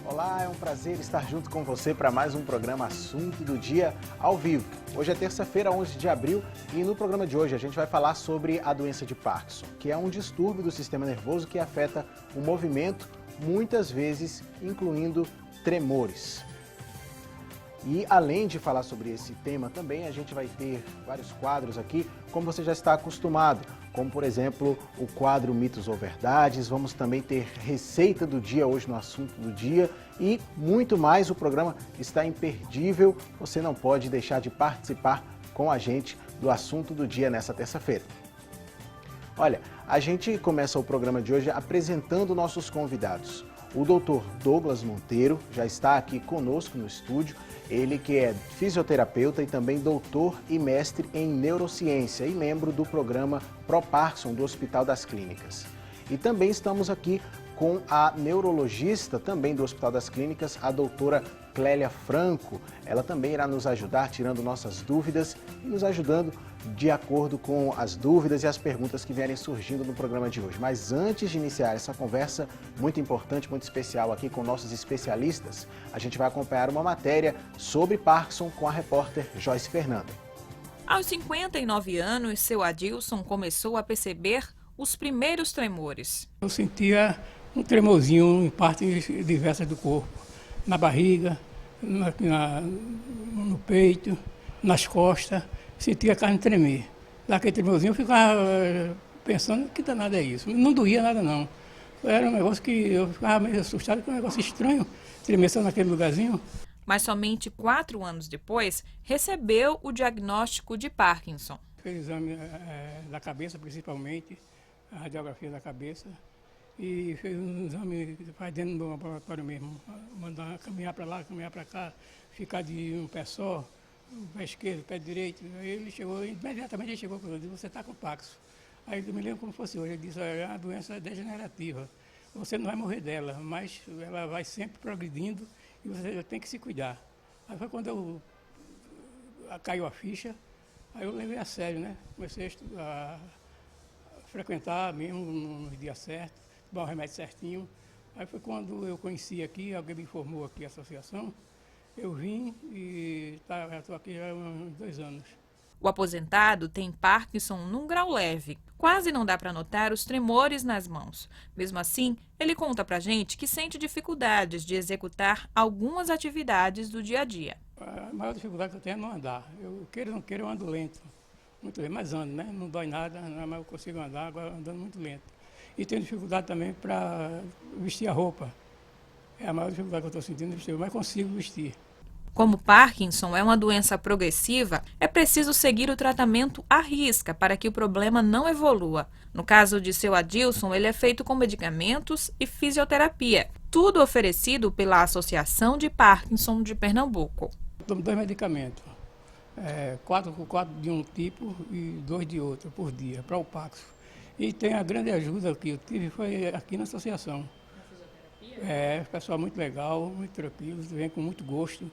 Olá, é um prazer estar junto com você para mais um programa Assunto do Dia ao vivo. Hoje é terça-feira, 11 de abril, e no programa de hoje a gente vai falar sobre a doença de Parkinson, que é um distúrbio do sistema nervoso que afeta o movimento, muitas vezes incluindo tremores. E além de falar sobre esse tema também, a gente vai ter vários quadros aqui, como você já está acostumado, como por exemplo o quadro Mitos ou Verdades, vamos também ter receita do dia hoje no Assunto do Dia e muito mais. O programa está imperdível, você não pode deixar de participar com a gente do Assunto do Dia nessa terça-feira. Olha, a gente começa o programa de hoje apresentando nossos convidados. O Dr. Douglas Monteiro já está aqui conosco no estúdio, ele que é fisioterapeuta e também doutor e mestre em neurociência e membro do programa Pro-Parkinson do Hospital das Clínicas. E também estamos aqui com a neurologista também do Hospital das Clínicas, a doutora Clélia Franco. Ela também irá nos ajudar tirando nossas dúvidas e nos ajudando de acordo com as dúvidas e as perguntas que vierem surgindo no programa de hoje. Mas antes de iniciar essa conversa muito importante, muito especial aqui com nossos especialistas, a gente vai acompanhar uma matéria sobre Parkinson com a repórter Joyce Fernanda. Aos 59 anos, seu Adilson começou a perceber os primeiros tremores. Eu sentia um tremorzinho em partes diversas do corpo, na barriga, no peito, nas costas, sentia a carne tremer. Daquele tremorzinho eu ficava pensando que danado é isso. Não doía nada não. Era um negócio que eu ficava meio assustado, que um negócio estranho, tremer só naquele lugarzinho. Mas somente 4 anos depois, recebeu o diagnóstico de Parkinson. Fez exame da cabeça, principalmente, a radiografia da cabeça, e fez um exame que faz dentro do laboratório mesmo, mandar caminhar para lá, caminhar para cá, ficar de um pé só, o pé esquerdo, o pé direito. Aí ele chegou, imediatamente ele chegou para mim e disse: você está com Parkinson. Aí eu me lembro como fosse hoje, ele disse: é uma doença degenerativa, você não vai morrer dela, mas ela vai sempre progredindo e você tem que se cuidar. Aí foi quando caiu a ficha, aí eu levei a sério, né? Comecei a frequentar mesmo nos dias certos, tomar o remédio certinho. Aí foi quando eu conheci aqui, alguém me informou aqui a associação, eu vim e estou aqui há uns 2 anos. O aposentado tem Parkinson num grau leve. Quase não dá para notar os tremores nas mãos. Mesmo assim, ele conta pra gente que sente dificuldades de executar algumas atividades do dia a dia. A maior dificuldade que eu tenho é não andar. Eu queira ou não queira, eu ando lento. Muito lento, mas ando, né? Não dói nada, mas eu consigo andar, agora andando muito lento. E tenho dificuldade também para vestir a roupa. É a maior dificuldade que eu estou sentindo de vestir, mas consigo vestir. Como Parkinson é uma doença progressiva, é preciso seguir o tratamento à risca para que o problema não evolua. No caso de seu Adilson, ele é feito com medicamentos e fisioterapia, tudo oferecido pela Associação de Parkinson de Pernambuco. Tomo 2 medicamentos, 4 de um tipo e 2 de outro por dia, para o Parkinson. E tem a grande ajuda que eu tive foi aqui na associação. Pessoal muito legal, muito tranquilo, vem com muito gosto.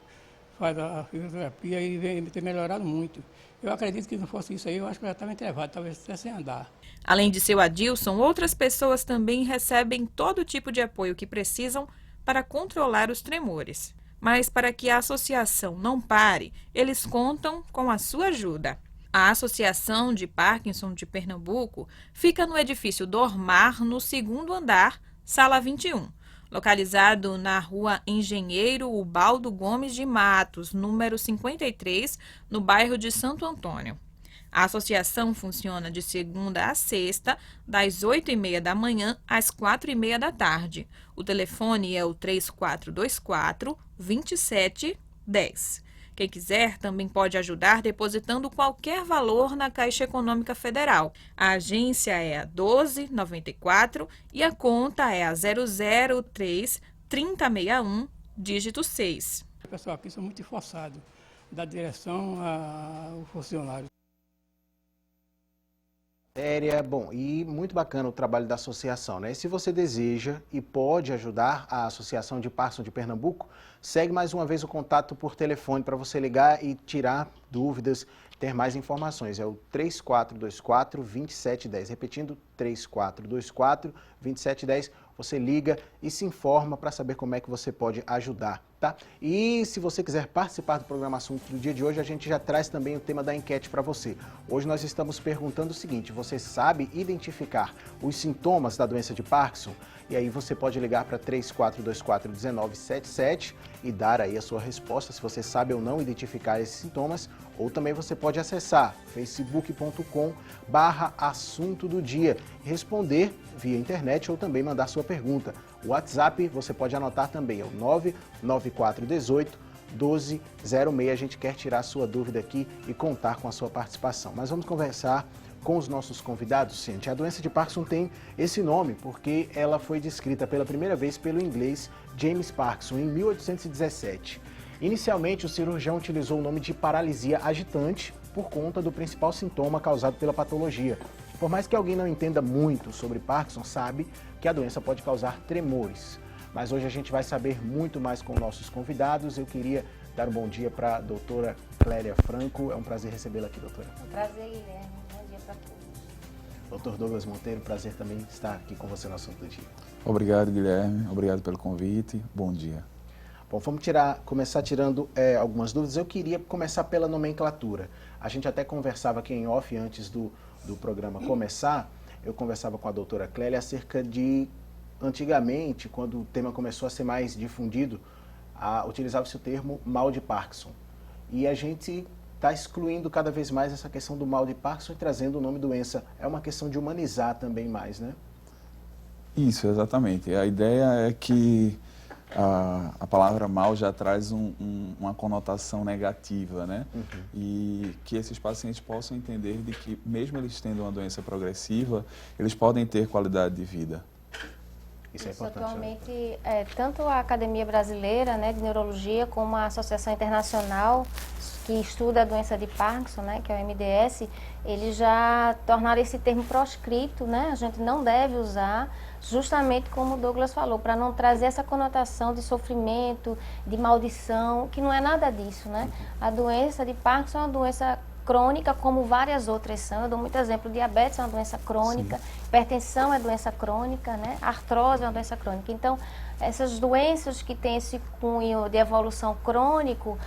Faz a fisioterapia e tem melhorado muito. Eu acredito que não fosse isso aí, eu acho que eu já estava entrevado, talvez até sem andar. Além de seu Adilson, outras pessoas também recebem todo tipo de apoio que precisam para controlar os tremores. Mas para que a associação não pare, eles contam com a sua ajuda. A Associação de Parkinson de Pernambuco fica no edifício Dormar, no 2º andar, sala 21. Localizado na rua Engenheiro Ubaldo Gomes de Matos, número 53, no bairro de Santo Antônio. A associação funciona de segunda a sexta, das 8h30 da manhã às 4h30 da tarde. O telefone é o 3424-2710. Quem quiser também pode ajudar depositando qualquer valor na Caixa Econômica Federal. A agência é a 1294 e a conta é a 003-3061, dígito 6. O pessoal aqui são muito esforçados, da direção ao funcionário. Bom, e muito bacana o trabalho da associação, né? E se você deseja e pode ajudar a Associação de Parkinson de Pernambuco, segue mais uma vez o contato por telefone para você ligar e tirar dúvidas, ter mais informações. É o 3424-2710, repetindo, 3424-2710, você liga e se informa para saber como é que você pode ajudar, tá? E se você quiser participar do programa Assunto do dia de hoje, a gente já traz também o tema da enquete para você. Hoje nós estamos perguntando o seguinte: você sabe identificar os sintomas da doença de Parkinson? E aí você pode ligar para 3424-1977 e dar aí a sua resposta, se você sabe ou não identificar esses sintomas. Ou também você pode acessar facebook.com/assunto do dia e responder via internet ou também mandar sua pergunta. O WhatsApp você pode anotar também, é o 99418-1206. A gente quer tirar a sua dúvida aqui e contar com a sua participação. Mas vamos conversar com os nossos convidados, Cintia. A doença de Parkinson tem esse nome porque ela foi descrita pela primeira vez pelo inglês James Parkinson em 1817. Inicialmente, o cirurgião utilizou o nome de paralisia agitante por conta do principal sintoma causado pela patologia. Por mais que alguém não entenda muito sobre Parkinson, sabe que a doença pode causar tremores. Mas hoje a gente vai saber muito mais com nossos convidados. Eu queria dar um bom dia para a doutora Clélia Franco. É um prazer recebê-la aqui, doutora. Um prazer, Guilherme. Bom dia para todos. Doutor Douglas Monteiro, prazer também estar aqui com você no assunto do dia. Obrigado, Guilherme. Obrigado pelo convite. Bom dia. Bom, vamos começar tirando algumas dúvidas. Eu queria começar pela nomenclatura. A gente até conversava aqui em off antes do programa começar. Eu conversava com a doutora Clélia acerca de, antigamente, quando o tema começou a ser mais difundido, utilizava-se o termo mal de Parkinson. E a gente está excluindo cada vez mais essa questão do mal de Parkinson e trazendo o nome doença. É uma questão de humanizar também mais, né? Isso, exatamente. A ideia é que a palavra mal já traz uma conotação negativa, né? Uhum. E que esses pacientes possam entender de que, mesmo eles tendo uma doença progressiva, eles podem ter qualidade de vida. Isso é importante. Atualmente, tanto a Academia Brasileira, né, de Neurologia, como a Associação Internacional que estuda a doença de Parkinson, né, que é o MDS, eles já tornaram esse termo proscrito, né? A gente não deve usar, justamente como o Douglas falou, para não trazer essa conotação de sofrimento, de maldição, que não é nada disso, né? A doença de Parkinson é uma doença crônica, como várias outras são. Eu dou muito exemplo: diabetes é uma doença crônica, sim, hipertensão é doença crônica, né? Artrose é uma doença crônica. Então, essas doenças que têm esse cunho de evolução crônico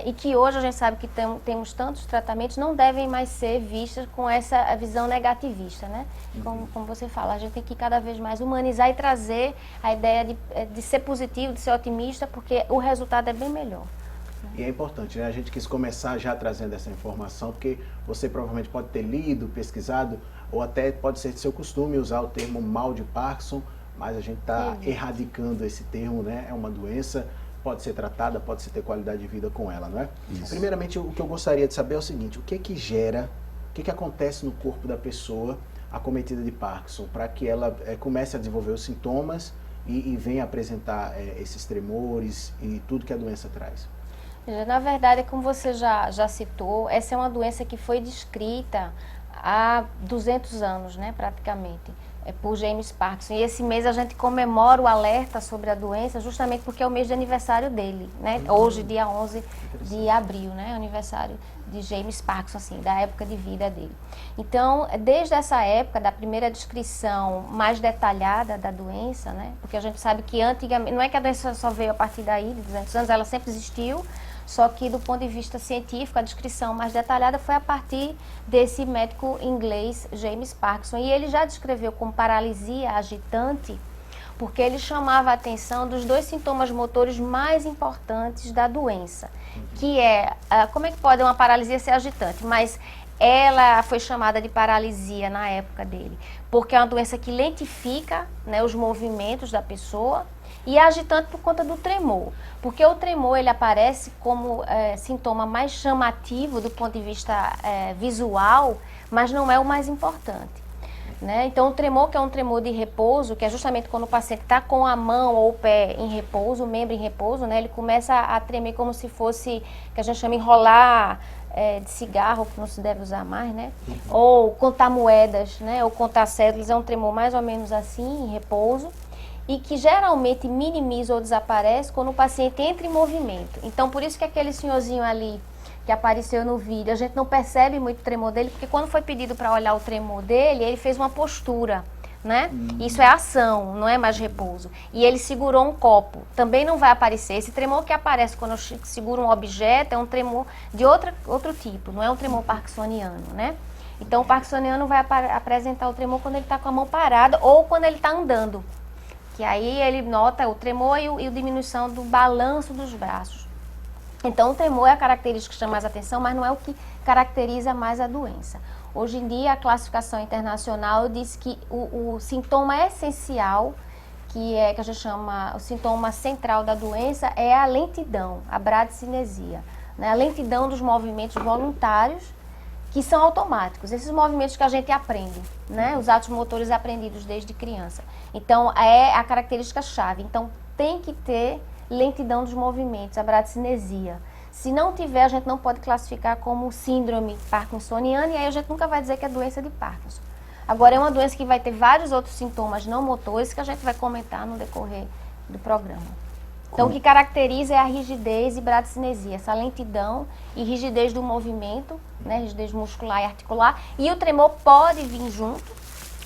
e que hoje a gente sabe que temos tantos tratamentos, não devem mais ser vistas com essa visão negativista, né? Como você fala, a gente tem que cada vez mais humanizar e trazer a ideia de ser positivo, de ser otimista, porque o resultado é bem melhor. E é importante, né? A gente quis começar já trazendo essa informação, porque você provavelmente pode ter lido, pesquisado, ou até pode ser de seu costume usar o termo mal de Parkinson, mas a gente está erradicando esse termo, né? É uma doença, pode ser tratada, pode-se ter qualidade de vida com ela, não é? Isso. Primeiramente, o que eu gostaria de saber é o seguinte: o que que acontece no corpo da pessoa acometida de Parkinson, para que ela comece a desenvolver os sintomas e venha apresentar esses tremores e tudo que a doença traz? Na verdade, como você já citou, essa é uma doença que foi descrita há 200 anos, né, praticamente, por James Parkinson. E esse mês a gente comemora o alerta sobre a doença justamente porque é o mês de aniversário dele, né? Hoje, dia 11 de abril, né, aniversário de James Parkinson, assim, da época de vida dele. Então, desde essa época, da primeira descrição mais detalhada da doença, né, porque a gente sabe que antigamente, não é que a doença só veio a partir daí, de 200 anos, ela sempre existiu, só que do ponto de vista científico, a descrição mais detalhada foi a partir desse médico inglês, James Parkinson. E ele já descreveu como paralisia agitante, porque ele chamava a atenção dos dois sintomas motores mais importantes da doença, que é, como é que pode uma paralisia ser agitante? Mas ela foi chamada de paralisia na época dele, porque é uma doença que lentifica, né, os movimentos da pessoa, e é agitante por conta do tremor, porque o tremor ele aparece como sintoma mais chamativo do ponto de vista visual, mas não é o mais importante, né? Então o tremor, que é um tremor de repouso, que é justamente quando o paciente está com a mão ou o pé em repouso, o membro em repouso, né, ele começa a tremer como se fosse, que a gente chama enrolar de cigarro, que não se deve usar mais, né? Ou contar moedas, né? Ou contar cédulas, é um tremor mais ou menos assim, em repouso, e que geralmente minimiza ou desaparece quando o paciente entra em movimento. Então, por isso que aquele senhorzinho ali que apareceu no vídeo, a gente não percebe muito o tremor dele, porque quando foi pedido para olhar o tremor dele, ele fez uma postura, né? Isso é ação, não é mais repouso. E ele segurou um copo, também não vai aparecer. Esse tremor que aparece quando eu seguro um objeto é um tremor de outro tipo, não é um tremor parkinsoniano, né? Então o parkinsoniano vai apresentar o tremor quando ele está com a mão parada ou quando ele está andando. Que aí ele nota o tremor e a diminuição do balanço dos braços. Então o tremor é a característica que chama mais atenção, mas não é o que caracteriza mais a doença. Hoje em dia a classificação internacional diz que o sintoma essencial, que a gente chama o sintoma central da doença, é a lentidão, a bradicinesia, né? A lentidão dos movimentos voluntários, que são automáticos, esses movimentos que a gente aprende, né? Os atos motores aprendidos desde criança. Então, é a característica chave. Então, tem que ter lentidão dos movimentos, a bradicinesia. Se não tiver, a gente não pode classificar como síndrome parkinsoniana e aí a gente nunca vai dizer que é doença de Parkinson. Agora, é uma doença que vai ter vários outros sintomas não motores que a gente vai comentar no decorrer do programa. Então, o que caracteriza é a rigidez e bradicinesia, essa lentidão e rigidez do movimento, né, rigidez muscular e articular. E o tremor pode vir junto,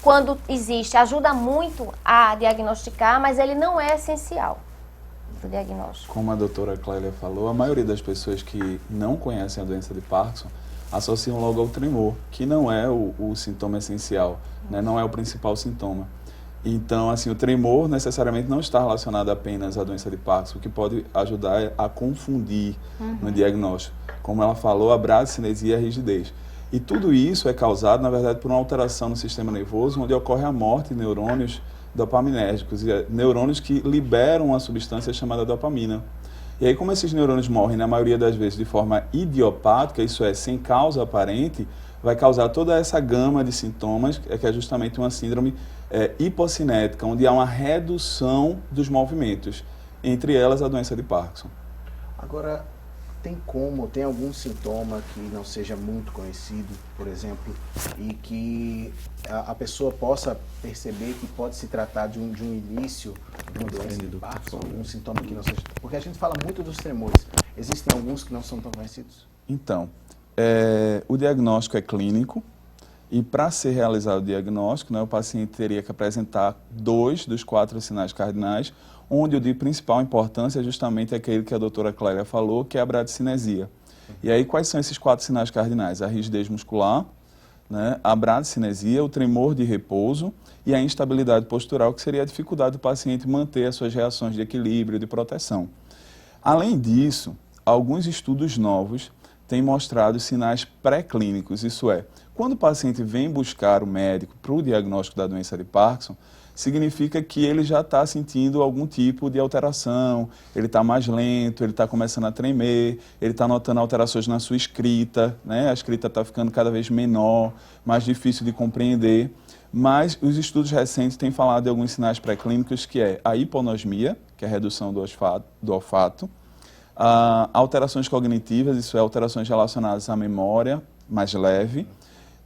quando existe, ajuda muito a diagnosticar, mas ele não é essencial do diagnóstico. Como a doutora Clélia falou, a maioria das pessoas que não conhecem a doença de Parkinson associam logo ao tremor, que não é o sintoma essencial, né, não é o principal sintoma. Então, assim, o tremor necessariamente não está relacionado apenas à doença de Parkinson, o que pode ajudar a confundir no diagnóstico. Como ela falou, a bradicinesia e a rigidez. E tudo isso é causado, na verdade, por uma alteração no sistema nervoso, onde ocorre a morte de neurônios dopaminérgicos, neurônios que liberam uma substância chamada dopamina. E aí, como esses neurônios morrem, na maioria das vezes, de forma idiopática, isso é, sem causa aparente, vai causar toda essa gama de sintomas, que é justamente uma síndrome hipocinética, onde há uma redução dos movimentos, entre elas a doença de Parkinson. Agora, tem algum sintoma que não seja muito conhecido, por exemplo, e que a pessoa possa perceber que pode se tratar de um início de uma doença de Parkinson, um sintoma que não seja... Porque a gente fala muito dos tremores, existem alguns que não são tão conhecidos? Então, o diagnóstico é clínico, e para ser realizado o diagnóstico, né, o paciente teria que apresentar 2 dos 4 sinais cardinais, onde o de principal importância é justamente aquele que a doutora Clélia falou, que é a bradicinesia. E aí, quais são esses 4 sinais cardinais? A rigidez muscular, né, a bradicinesia, o tremor de repouso e a instabilidade postural, que seria a dificuldade do paciente manter as suas reações de equilíbrio, de proteção. Além disso, alguns estudos novos têm mostrado sinais pré-clínicos, isso é, quando o paciente vem buscar o médico para o diagnóstico da doença de Parkinson, significa que ele já está sentindo algum tipo de alteração, ele está mais lento, ele está começando a tremer, ele está notando alterações na sua escrita, né? A escrita está ficando cada vez menor, mais difícil de compreender. Mas os estudos recentes têm falado de alguns sinais pré-clínicos, que é a hiponosmia, que é a redução do olfato, alterações cognitivas, isso é, alterações relacionadas à memória mais leve,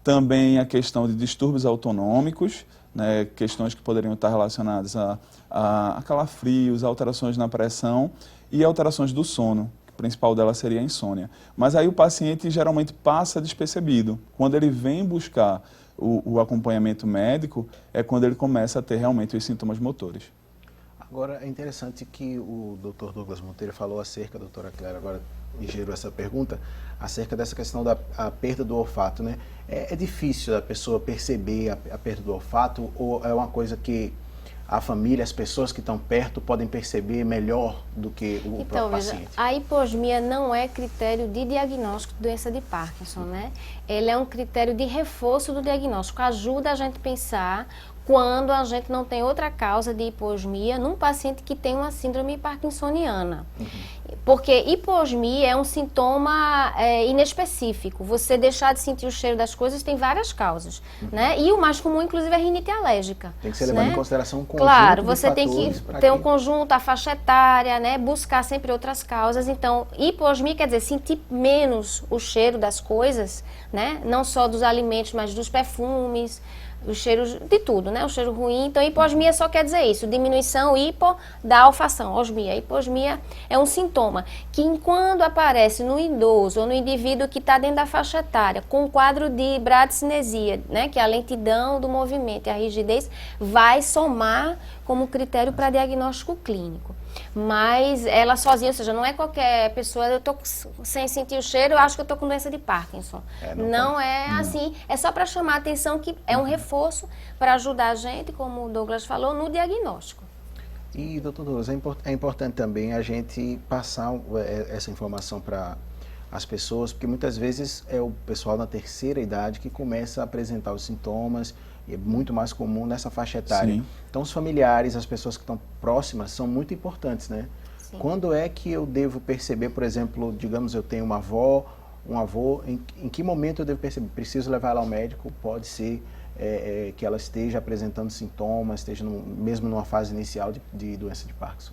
também a questão de distúrbios autonômicos, né, questões que poderiam estar relacionadas a calafrios, alterações na pressão e alterações do sono. O principal dela seria a insônia. Mas aí o paciente geralmente passa despercebido. Quando ele vem buscar o acompanhamento médico, é quando ele começa a ter realmente os sintomas motores. Agora, é interessante que o Dr. Douglas Monteiro falou acerca, a doutora Clélia agora me gerou essa pergunta, acerca dessa questão da perda do olfato, né? É difícil a pessoa perceber a perda do olfato ou é uma coisa que a família, as pessoas que estão perto podem perceber melhor do que o próprio paciente? A hiposmia não é critério de diagnóstico de doença de Parkinson, né? Ele é um critério de reforço do diagnóstico, ajuda a gente a pensar quando a gente não tem outra causa de hiposmia num paciente que tem uma síndrome parkinsoniana. Porque hiposmia é um sintoma inespecífico. Você deixar de sentir o cheiro das coisas tem várias causas, né? E o mais comum, inclusive, é rinite alérgica. Tem que ser levado em consideração um conjunto Claro, de você tem que ter um conjunto, a faixa etária, né? Buscar sempre outras causas. Então, hiposmia quer dizer sentir menos o cheiro das coisas, né? Não só dos alimentos, mas dos perfumes, os cheiros de tudo, né? O cheiro ruim. Então, hiposmia só quer dizer isso, diminuição hipo da olfação, osmia. Hiposmia é um sintoma que, quando aparece no idoso ou no indivíduo que está dentro da faixa etária, com um quadro de bradicinesia, né? Que é a lentidão do movimento e a rigidez, vai somar como critério para diagnóstico clínico. Mas ela sozinha, ou seja, não é qualquer pessoa, eu estou sem sentir o cheiro, eu acho que eu estou com doença de Parkinson. Não é assim, é só para chamar a atenção que é um reforço para ajudar a gente, como o Douglas falou, no diagnóstico. E, doutor Douglas, é importante também a gente passar essa informação para as pessoas, porque muitas vezes é o pessoal na terceira idade que começa a apresentar os sintomas, e é muito mais comum nessa faixa etária. Sim. Então, os familiares, as pessoas que estão próximas, são muito importantes, né? Sim. Quando é que eu devo perceber, por exemplo, digamos, eu tenho uma avó, um avô, em que momento eu devo perceber? Preciso levar ela ao médico? Pode ser que ela esteja apresentando sintomas, esteja mesmo numa fase inicial de doença de Parkinson.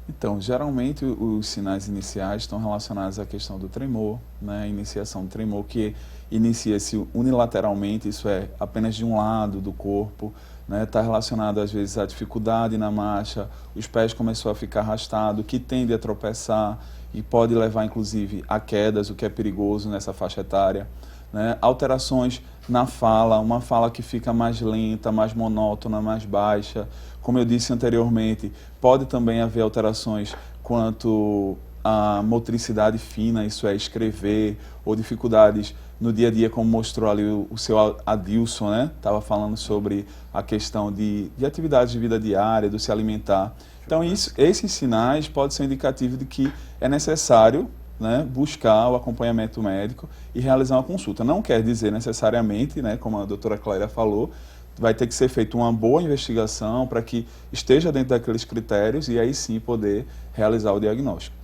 Então, geralmente os sinais iniciais estão relacionados à questão do tremor, né? A iniciação do tremor, que inicia-se unilateralmente, isso é, apenas de um lado do corpo, né? Está relacionado às vezes à dificuldade na marcha, os pés começam a ficar arrastados, que tende a tropeçar e pode levar inclusive a quedas, o que é perigoso nessa faixa etária, né? Alterações na fala, uma fala que fica mais lenta, mais monótona, mais baixa. Como eu disse anteriormente, pode também haver alterações quanto à motricidade fina, isso é, escrever, ou dificuldades no dia a dia, como mostrou ali o seu Adilson, né? Estava falando sobre a questão de atividades de vida diária, do se alimentar. Então, esses sinais podem ser indicativos de que é necessário, né, buscar o acompanhamento médico e realizar uma consulta. Não quer dizer necessariamente, né, como a doutora Clélia falou, vai ter que ser feita uma boa investigação para que esteja dentro daqueles critérios e aí sim poder realizar o diagnóstico.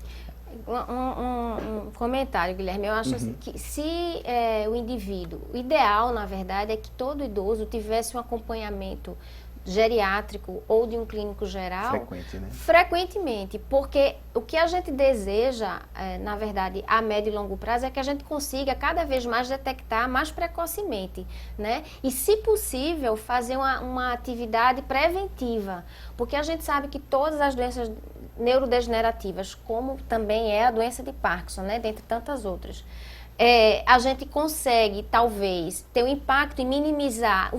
Um comentário, Guilherme. Eu acho assim, que se o indivíduo, o ideal, na verdade, é que todo idoso tivesse um acompanhamento geriátrico ou de um clínico geral frequentemente, porque o que a gente deseja, na verdade, a médio e longo prazo é que a gente consiga cada vez mais detectar mais precocemente, né? E, se possível, fazer uma atividade preventiva, porque a gente sabe que todas as doenças neurodegenerativas, como também é a doença de Parkinson, né, dentre tantas outras, a gente consegue, talvez, ter um impacto em minimizar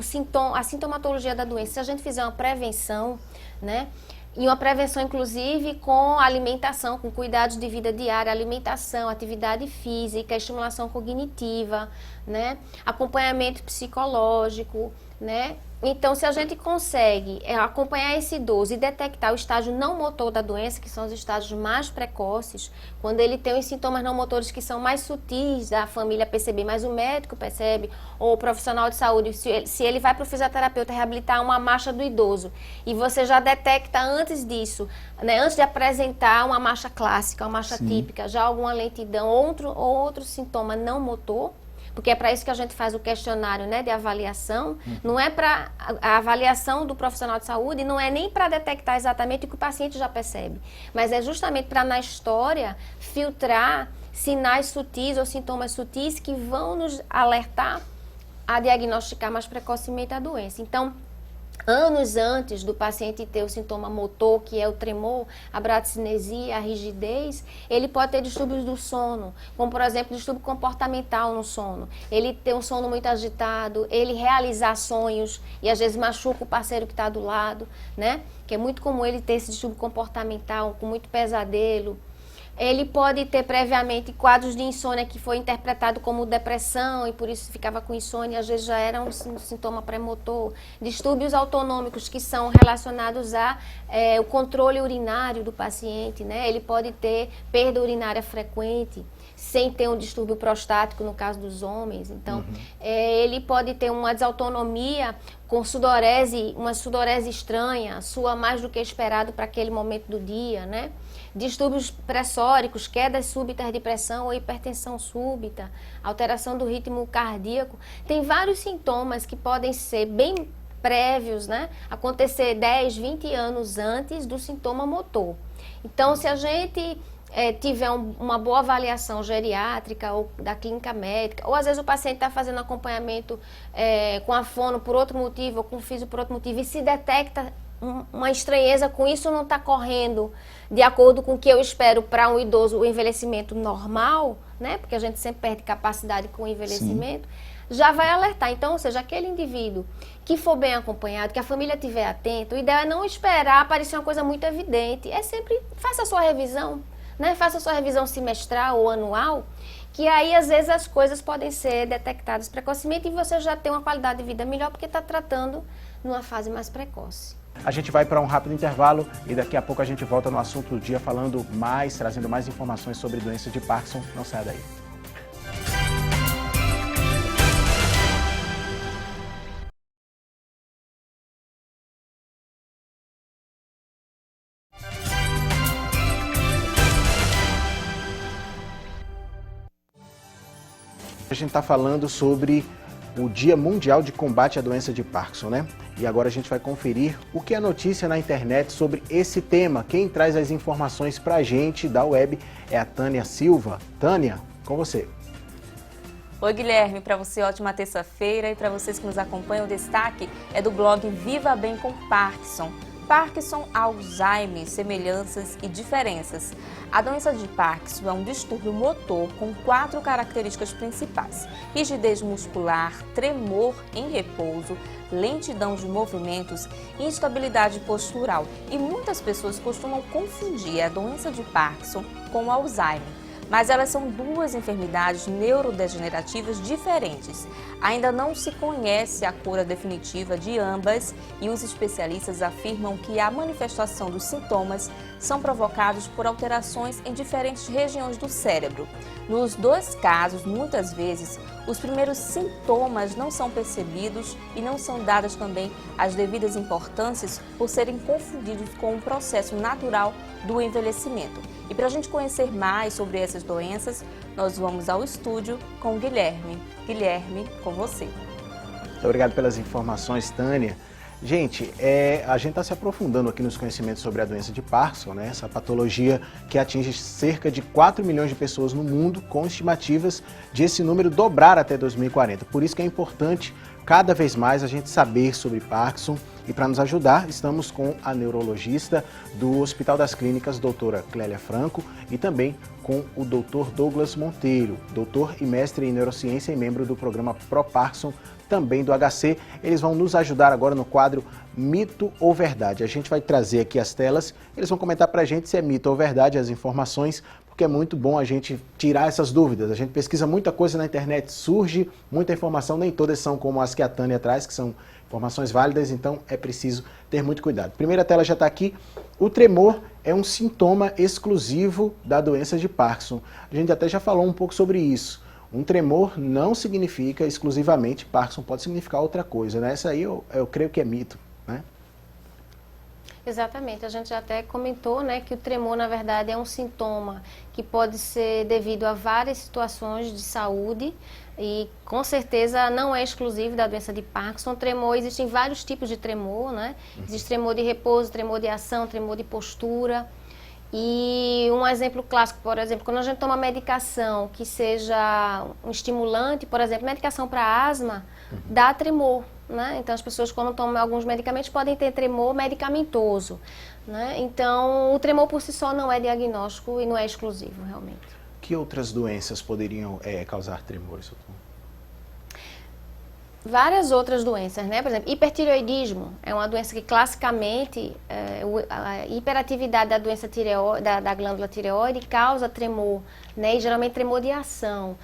a sintomatologia da doença se a gente fizer uma prevenção, né? E uma prevenção, inclusive, com alimentação, com cuidados de vida diária, alimentação, atividade física, estimulação cognitiva, né? Acompanhamento psicológico, né? Então, se a gente consegue acompanhar esse idoso e detectar o estágio não motor da doença, que são os estágios mais precoces, quando ele tem os sintomas não motores que são mais sutis da família perceber, mas o médico percebe, ou o profissional de saúde, se ele vai para o fisioterapeuta reabilitar uma marcha do idoso, e você já detecta antes disso, né, antes de apresentar uma marcha clássica, uma marcha típica, já alguma lentidão, outro sintoma não motor, porque é para isso que a gente faz o questionário, né, de avaliação. Não é para a avaliação do profissional de saúde, não é nem para detectar exatamente o que o paciente já percebe, mas é justamente para, na história, filtrar sinais sutis ou sintomas sutis que vão nos alertar a diagnosticar mais precocemente a doença. Então, anos antes do paciente ter o sintoma motor, que é o tremor, a bradicinesia, a rigidez, ele pode ter distúrbios do sono, como, por exemplo, distúrbio comportamental no sono. Ele ter um sono muito agitado, ele realizar sonhos e às vezes machuca o parceiro que está do lado, né? Que é muito comum ele ter esse distúrbio comportamental, com muito pesadelo. Ele pode ter previamente quadros de insônia que foi interpretado como depressão e por isso ficava com insônia, às vezes já era um sintoma pré-motor. Distúrbios autonômicos que são relacionados ao controle urinário do paciente, né? Ele pode ter perda urinária frequente, sem ter um distúrbio prostático no caso dos homens. Então, ele pode ter uma desautonomia com sudorese, uma sudorese estranha, sua mais do que esperado para aquele momento do dia, né? Distúrbios pressóricos, quedas súbitas de pressão ou hipertensão súbita, alteração do ritmo cardíaco. Tem vários sintomas que podem ser bem prévios, né? Acontecer 10, 20 anos antes do sintoma motor. Então, se a gente tiver uma boa avaliação geriátrica ou da clínica médica, ou às vezes o paciente está fazendo acompanhamento com a fono por outro motivo, ou com o físio por outro motivo, e se detecta uma estranheza com isso, não está correndo de acordo com o que eu espero para um idoso, o envelhecimento normal, né? Porque a gente sempre perde capacidade com o envelhecimento. Sim. Já vai alertar. Então, ou seja, aquele indivíduo que for bem acompanhado, que a família estiver atenta, o ideal é não esperar aparecer uma coisa muito evidente. É sempre, faça a sua revisão, né? Faça a sua revisão semestral ou anual, que aí às vezes as coisas podem ser detectadas precocemente e você já tem uma qualidade de vida melhor porque está tratando numa fase mais precoce. A gente vai para um rápido intervalo e daqui a pouco a gente volta no assunto do dia falando mais, trazendo mais informações sobre doença de Parkinson. Não saia daí. A gente está falando sobre o Dia Mundial de Combate à Doença de Parkinson, né? E agora a gente vai conferir o que é notícia na internet sobre esse tema. Quem traz as informações pra gente da web é a Tânia Silva. Tânia, com você. Oi, Guilherme, para você ótima terça-feira e para vocês que nos acompanham, o destaque é do blog Viva Bem com Parkinson. Parkinson, Alzheimer, semelhanças e diferenças. A doença de Parkinson é um distúrbio motor com 4 características principais: rigidez muscular, tremor em repouso, lentidão de movimentos e instabilidade postural. E muitas pessoas costumam confundir a doença de Parkinson com o Alzheimer. Mas elas são 2 enfermidades neurodegenerativas diferentes. Ainda não se conhece a cura definitiva de ambas e os especialistas afirmam que a manifestação dos sintomas são provocados por alterações em diferentes regiões do cérebro. Nos 2 casos, muitas vezes, os primeiros sintomas não são percebidos e não são dadas também as devidas importâncias por serem confundidos com o processo natural do envelhecimento. E para a gente conhecer mais sobre essas doenças, nós vamos ao estúdio com o Guilherme. Guilherme, com você. Muito obrigado pelas informações, Tânia. Gente, a gente está se aprofundando aqui nos conhecimentos sobre a doença de Parkinson, né? Essa patologia que atinge cerca de 4 milhões de pessoas no mundo, com estimativas de esse número dobrar até 2040. Por isso que é importante cada vez mais a gente saber sobre Parkinson. E para nos ajudar, estamos com a neurologista do Hospital das Clínicas, doutora Clélia Franco, e também com o doutor Douglas Monteiro, doutor e mestre em neurociência e membro do programa Pro-Parkinson, também do HC. Eles vão nos ajudar agora no quadro Mito ou Verdade. A gente vai trazer aqui as telas, eles vão comentar para a gente se é mito ou verdade as informações, porque é muito bom a gente tirar essas dúvidas. A gente pesquisa muita coisa na internet, surge muita informação, nem todas são como as que a Tânia traz, que são informações válidas, então é preciso ter muito cuidado. Primeira tela já está aqui. O tremor é um sintoma exclusivo da doença de Parkinson. A gente até já falou um pouco sobre isso. Um tremor não significa exclusivamente Parkinson, pode significar outra coisa, né? Essa aí eu creio que é mito, né? Exatamente, a gente já até comentou, né, que o tremor, na verdade, é um sintoma que pode ser devido a várias situações de saúde e, com certeza, não é exclusivo da doença de Parkinson. Tremor, existem vários tipos de tremor, né? Existe tremor de repouso, tremor de ação, tremor de postura. E um exemplo clássico, por exemplo, quando a gente toma medicação que seja um estimulante, por exemplo, medicação para asma, dá tremor, né? Então as pessoas quando tomam alguns medicamentos podem ter tremor medicamentoso, né? Então o tremor por si só não é diagnóstico e não é exclusivo, realmente. Que outras doenças poderiam causar tremores, doutor? Várias outras doenças, né? Por exemplo, hipertireoidismo é uma doença que classicamente a hiperatividade da doença da glândula tireoide causa tremor, né? E geralmente tremor de ação.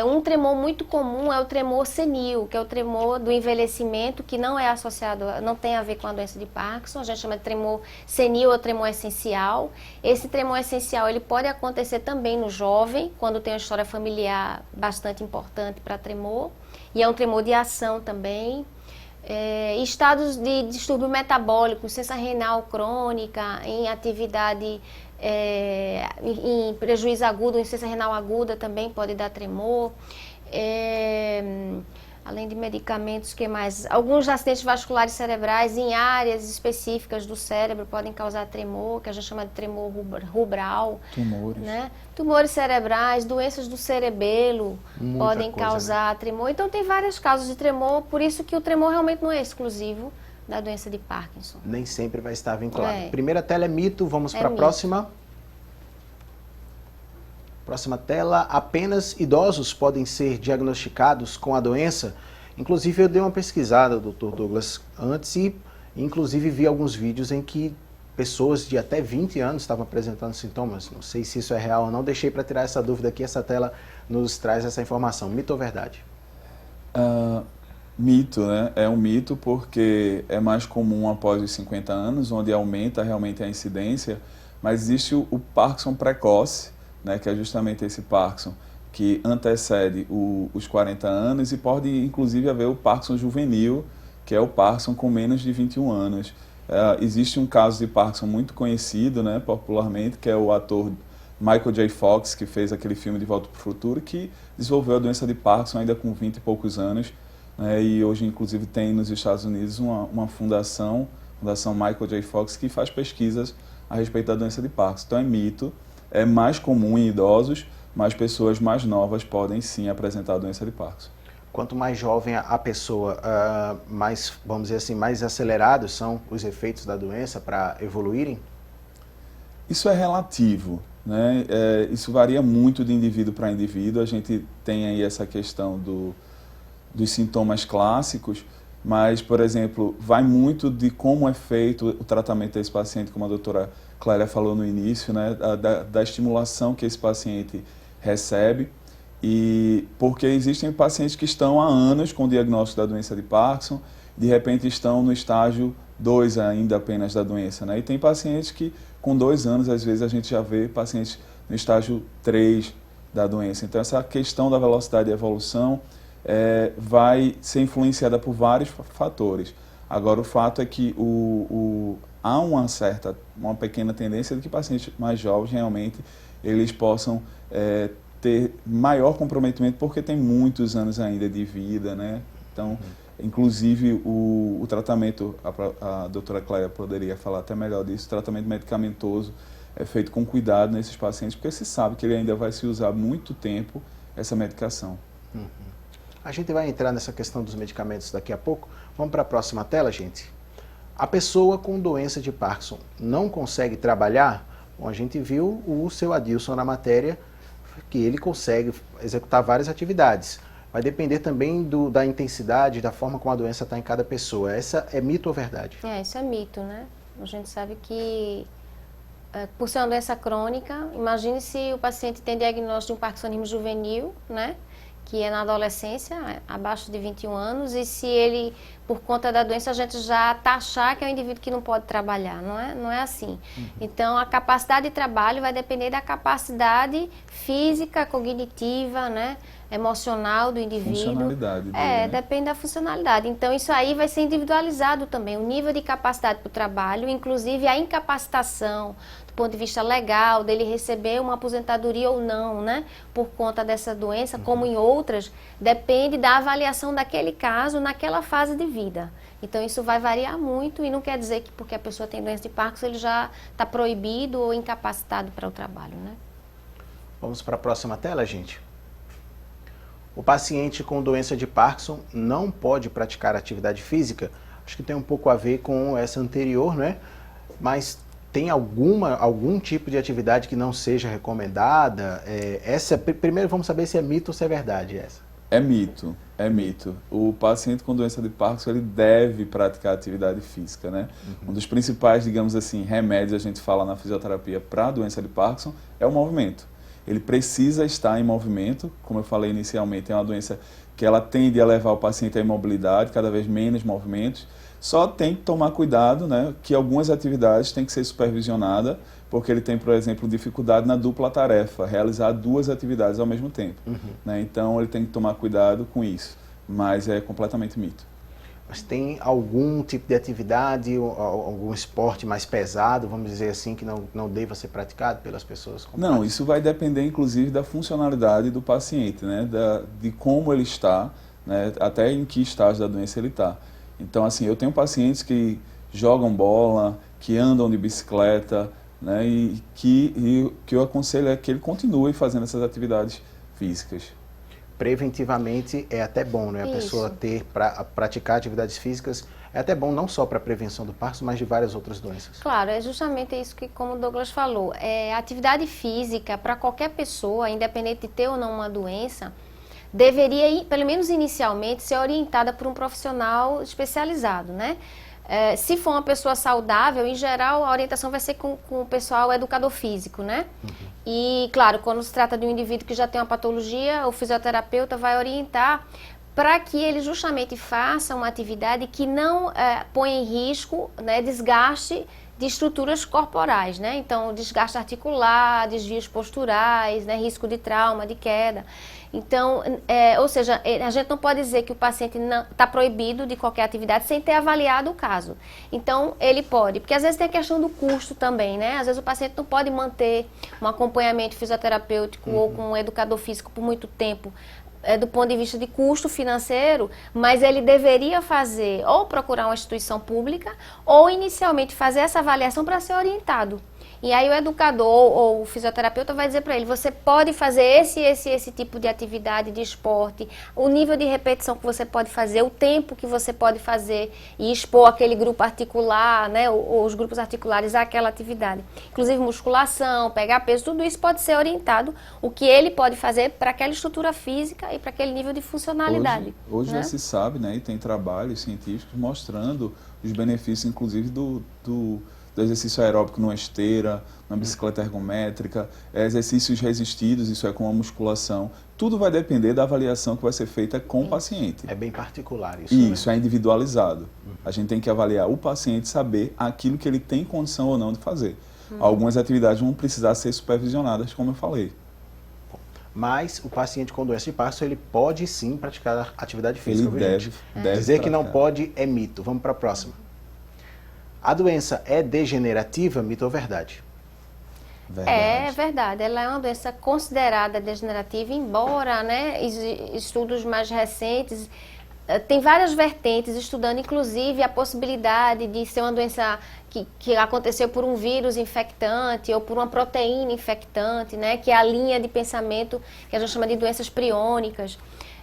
Um tremor muito comum é o tremor senil, que é o tremor do envelhecimento, que não é associado, não tem a ver com a doença de Parkinson. A gente chama de tremor senil ou tremor essencial. Esse tremor essencial ele pode acontecer também no jovem, quando tem uma história familiar bastante importante para tremor. E é um tremor de ação também. Estados de distúrbio metabólico, insuficiência renal crônica, em atividade, em prejuízo agudo, insuficiência renal aguda também pode dar tremor. Além de medicamentos, que mais? Alguns acidentes vasculares cerebrais em áreas específicas do cérebro podem causar tremor, que a gente chama de tremor rubral. Tumores. Né? Tumores cerebrais, doenças do cerebelo podem causar tremor. Então tem várias causas de tremor, por isso que o tremor realmente não é exclusivo da doença de Parkinson. Nem sempre vai estar vinculado. Primeira tela é mito, vamos para a mito. próxima. Próxima tela, apenas idosos podem ser diagnosticados com a doença. Inclusive eu dei uma pesquisada, Dr. Douglas, antes e inclusive vi alguns vídeos em que pessoas de até 20 anos estavam apresentando sintomas. Não sei se isso é real ou não, deixei para tirar essa dúvida aqui, essa tela nos traz essa informação. Mito ou verdade? Mito, né? É um mito porque é mais comum após os 50 anos, onde aumenta realmente a incidência, mas existe o Parkinson precoce, né, que é justamente esse Parkinson que antecede os 40 anos e pode inclusive haver o Parkinson juvenil, que é o Parkinson com menos de 21 anos. Existe um caso de Parkinson muito conhecido, né, popularmente, que é o ator Michael J. Fox, que fez aquele filme De Volta para o Futuro, que desenvolveu a doença de Parkinson ainda com 20 e poucos anos, né, e hoje inclusive tem nos Estados Unidos uma fundação Michael J. Fox, que faz pesquisas a respeito da doença de Parkinson. Então é mito. É mais comum em idosos, mas pessoas mais novas podem sim apresentar a doença de Parkinson. Quanto mais jovem a pessoa, mais, vamos dizer assim, mais acelerados são os efeitos da doença para evoluírem? Isso é relativo, né? Isso varia muito de indivíduo para indivíduo. A gente tem aí essa questão dos sintomas clássicos, mas, por exemplo, vai muito de como é feito o tratamento desse paciente, como a doutora Clélia falou no início, né, da estimulação que esse paciente recebe, e porque existem pacientes que estão há anos com o diagnóstico da doença de Parkinson, de repente estão no estágio 2 ainda apenas da doença, né, e tem pacientes que com 2 anos, às vezes a gente já vê pacientes no estágio 3 da doença. Então essa questão da velocidade de evolução vai ser influenciada por vários fatores. Agora o fato é que há uma pequena tendência de que pacientes mais jovens realmente eles possam ter maior comprometimento porque tem muitos anos ainda de vida, né? Então, inclusive o tratamento, a doutora Clélia poderia falar até melhor disso, o tratamento medicamentoso é feito com cuidado nesses pacientes porque se sabe que ele ainda vai se usar muito tempo essa medicação. A gente vai entrar nessa questão dos medicamentos daqui a pouco. Vamos para a próxima tela, gente. A pessoa com doença de Parkinson não consegue trabalhar? Bom, a gente viu o seu Adilson na matéria, que ele consegue executar várias atividades. Vai depender também da intensidade, da forma como a doença está em cada pessoa. Essa é mito ou verdade? Isso é mito, né? A gente sabe que, por ser uma doença crônica, imagine se o paciente tem diagnóstico de um parkinsonismo juvenil, né? Que é na adolescência, abaixo de 21 anos, e se ele, por conta da doença, a gente já taxar que é um indivíduo que não pode trabalhar, não é assim. Então, a capacidade de trabalho vai depender da capacidade física, cognitiva, né, emocional do indivíduo. Funcionalidade dele, né? Depende da funcionalidade. Então, isso aí vai ser individualizado também, o nível de capacidade para o trabalho, inclusive a incapacitação, do ponto de vista legal, dele receber uma aposentadoria ou não, né, por conta dessa doença, como em outras, depende da avaliação daquele caso naquela fase de vida. Então isso vai variar muito e não quer dizer que porque a pessoa tem doença de Parkinson ele já está proibido ou incapacitado para o trabalho, né? Vamos para a próxima tela, gente. O paciente com doença de Parkinson não pode praticar atividade física. Acho que tem um pouco a ver com essa anterior, né? Mas tem algum tipo de atividade que não seja recomendada? Primeiro vamos saber se é mito ou se é verdade essa. É mito, é mito. O paciente com doença de Parkinson, ele deve praticar atividade física, né? Um dos principais, digamos assim, remédios, a gente fala na fisioterapia para a doença de Parkinson, é o movimento. Ele precisa estar em movimento, como eu falei inicialmente, é uma doença que ela tende a levar o paciente à imobilidade, cada vez menos movimentos. Só tem que tomar cuidado, né, que algumas atividades têm que ser supervisionadas, porque ele tem, por exemplo, dificuldade na dupla tarefa, realizar 2 atividades ao mesmo tempo. Né? Então ele tem que tomar cuidado com isso, mas é completamente mito. Mas tem algum tipo de atividade, algum esporte mais pesado, vamos dizer assim, que não deva ser praticado pelas pessoas com Parkinson? Não, isso vai depender inclusive da funcionalidade do paciente, né, de como ele está, né, até em que estágio da doença ele está. Então, assim, eu tenho pacientes que jogam bola, que andam de bicicleta, né, e que eu aconselho é que ele continue fazendo essas atividades físicas. Preventivamente é até bom, né? A pessoa praticar atividades físicas é até bom não só para a prevenção do Parkinson, mas de várias outras doenças. Claro, é justamente isso que, como o Douglas falou, a atividade física para qualquer pessoa, independente de ter ou não uma doença, deveria, pelo menos inicialmente, ser orientada por um profissional especializado, né? Se for uma pessoa saudável, em geral, a orientação vai ser com o pessoal educador físico, né? E, claro, quando se trata de um indivíduo que já tem uma patologia, o fisioterapeuta vai orientar para que ele justamente faça uma atividade que não ponha em risco, né, desgaste de estruturas corporais, né? Então, desgaste articular, desvios posturais, né, risco de trauma, de queda. Então, ou seja, a gente não pode dizer que o paciente está proibido de qualquer atividade sem ter avaliado o caso. Então, ele pode, porque às vezes tem a questão do custo também, né? Às vezes o paciente não pode manter um acompanhamento fisioterapêutico ou com um educador físico por muito tempo, do ponto de vista de custo financeiro, mas ele deveria fazer ou procurar uma instituição pública ou inicialmente fazer essa avaliação para ser orientado. E aí o educador ou o fisioterapeuta vai dizer para ele, você pode fazer esse tipo de atividade, de esporte, o nível de repetição que você pode fazer, o tempo que você pode fazer e expor aquele grupo articular, né, ou os grupos articulares àquela atividade. Inclusive musculação, pegar peso, tudo isso pode ser orientado, o que ele pode fazer para aquela estrutura física e para aquele nível de funcionalidade. Hoje né? já se sabe, né, e tem trabalhos científicos mostrando os benefícios, inclusive, do exercício aeróbico numa esteira, numa bicicleta ergométrica, exercícios resistidos, isso é com a musculação. Tudo vai depender da avaliação que vai ser feita com o paciente. É bem particular isso. Isso, né? é individualizado. A gente tem que avaliar o paciente, saber aquilo que ele tem condição ou não de fazer. Algumas atividades vão precisar ser supervisionadas, como eu falei. Mas o paciente com doença de Parkinson, ele pode sim praticar atividade física. Ele viu, deve, gente? deve Dizer que não praticar. pode é mito. Vamos para a próxima. A doença é degenerativa, mito ou verdade? É verdade, ela é uma doença considerada degenerativa, embora, né, estudos mais recentes, tem várias vertentes, estudando inclusive a possibilidade de ser uma doença que aconteceu por um vírus infectante ou por uma proteína infectante, né, que é a linha de pensamento que a gente chama de doenças priônicas.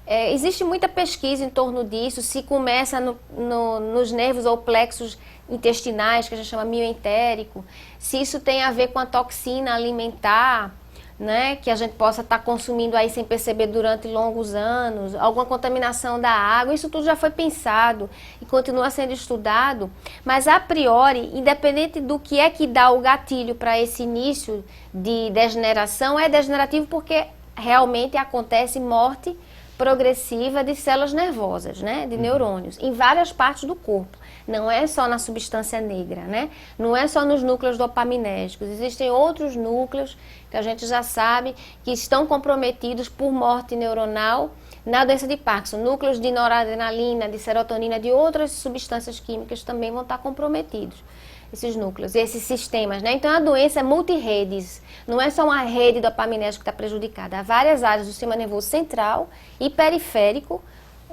Existe muita pesquisa em torno disso, se começa nos nervos ou plexos intestinais, que a gente chama mioentérico, se isso tem a ver com a toxina alimentar, né, que a gente possa estar consumindo aí sem perceber durante longos anos, alguma contaminação da água, isso tudo já foi pensado e continua sendo estudado, mas a priori, independente do que é que dá o gatilho para esse início de degeneração, é degenerativo porque realmente acontece morte progressiva de células nervosas, né, de neurônios, em várias partes do corpo. Não é só na substância negra, né? Não é só nos núcleos dopaminérgicos. Existem outros núcleos que a gente já sabe que estão comprometidos por morte neuronal na doença de Parkinson. Núcleos de noradrenalina, de serotonina, de outras substâncias químicas também vão estar comprometidos. Esses núcleos, esses sistemas, né? Então a doença é multiredes, não é só uma rede dopaminérgica que está prejudicada. Há várias áreas do sistema nervoso central e periférico,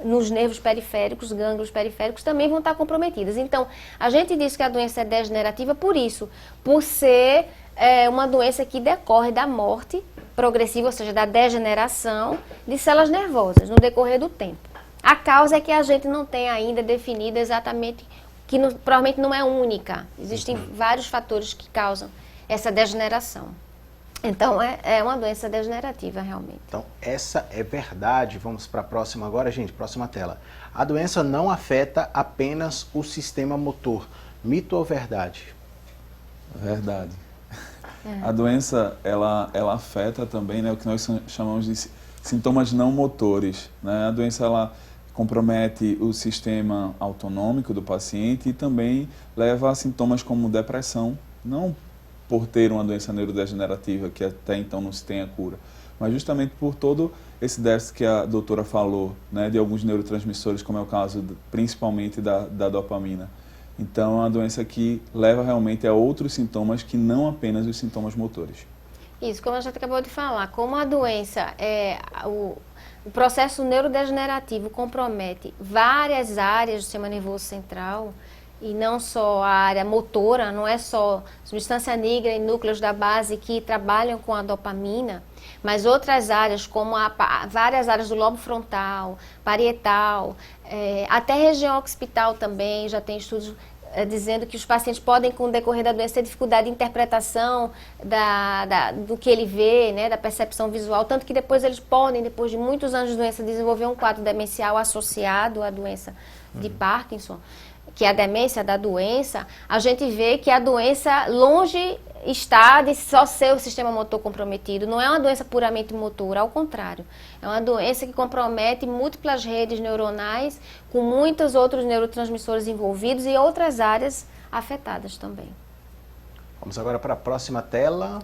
nos nervos periféricos, gânglios periféricos também vão estar comprometidas. Então, a gente diz que a doença é degenerativa por isso, por ser uma doença que decorre da morte progressiva, ou seja, da degeneração de células nervosas no decorrer do tempo. A causa é que a gente não tem ainda definida exatamente, que provavelmente não é única. Existem vários fatores que causam essa degeneração. Então, é uma doença degenerativa, realmente. Então, essa é verdade. Vamos para a próxima agora, gente. Próxima tela. A doença não afeta apenas o sistema motor. Mito ou verdade? Verdade. A doença, ela afeta também, né, o que nós chamamos de sintomas não motores, né? A doença, ela compromete o sistema autonômico do paciente e também leva a sintomas como depressão, não por ter uma doença neurodegenerativa que até então não se tem a cura, mas justamente por todo esse déficit que a doutora falou, né, de alguns neurotransmissores, como é o caso principalmente da dopamina. Então é uma doença que leva realmente a outros sintomas que não apenas os sintomas motores. Isso, como a gente acabou de falar, como a doença o processo neurodegenerativo compromete várias áreas do sistema nervoso central, e não só a área motora, não é só substância negra e núcleos da base que trabalham com a dopamina, mas outras áreas, como várias áreas do lobo frontal, parietal, até região occipital também, já tem estudos dizendo que os pacientes podem, com o decorrer da doença, ter dificuldade de interpretação do que ele vê, né, da percepção visual, tanto que depois eles podem, depois de muitos anos de doença, desenvolver um quadro demencial associado à doença de Parkinson, que é a demência da doença. A gente vê que a doença longe está de só ser o sistema motor comprometido. Não é uma doença puramente motora, ao contrário. É uma doença que compromete múltiplas redes neuronais, com muitos outros neurotransmissores envolvidos e outras áreas afetadas também. Vamos agora para a próxima tela.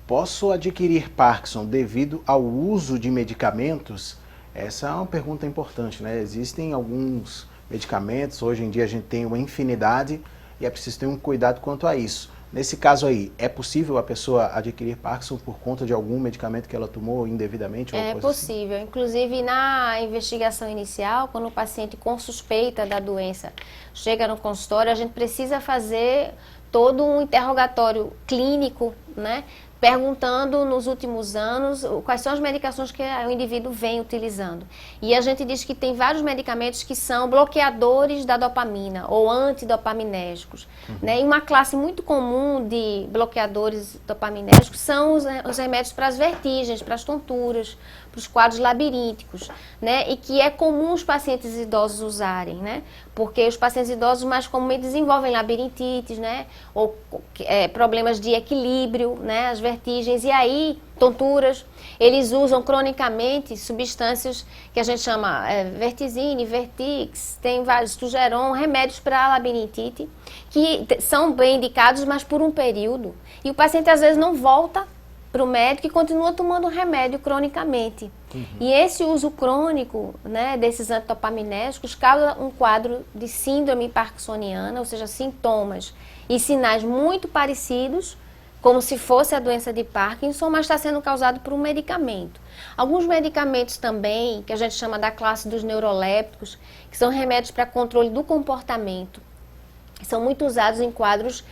Posso adquirir Parkinson devido ao uso de medicamentos? Essa é uma pergunta importante, né? Existem alguns medicamentos, hoje em dia a gente tem uma infinidade e é preciso ter um cuidado quanto a isso. Nesse caso aí, é possível a pessoa adquirir Parkinson por conta de algum medicamento que ela tomou indevidamente? É possível. Assim? Inclusive, na investigação inicial, quando o paciente com suspeita da doença chega no consultório, a gente precisa fazer todo um interrogatório clínico, né? Perguntando nos últimos anos quais são as medicações que o indivíduo vem utilizando. E a gente diz que tem vários medicamentos que são bloqueadores da dopamina ou antidopaminérgicos. Né? E uma classe muito comum de bloqueadores dopaminérgicos são os remédios para as vertigens, para as tonturas, para os quadros labirínticos, né? E que é comum os pacientes idosos usarem, né? Porque os pacientes idosos mais comumente desenvolvem labirintites, né? Ou problemas de equilíbrio, né? As vertigens, e aí tonturas. Eles usam cronicamente substâncias que a gente chama Vertizine, Vertix, tem vários, Tugeron, remédios para labirintite, que são bem indicados, mas por um período. E o paciente às vezes não volta para o médico e continua tomando remédio cronicamente. E esse uso crônico, né, desses antidopaminérgicos causa um quadro de síndrome parkinsoniana, ou seja, sintomas e sinais muito parecidos, como se fosse a doença de Parkinson, mas está sendo causado por um medicamento. Alguns medicamentos também, que a gente chama da classe dos neurolépticos, que são remédios para controle do comportamento, são muito usados em quadros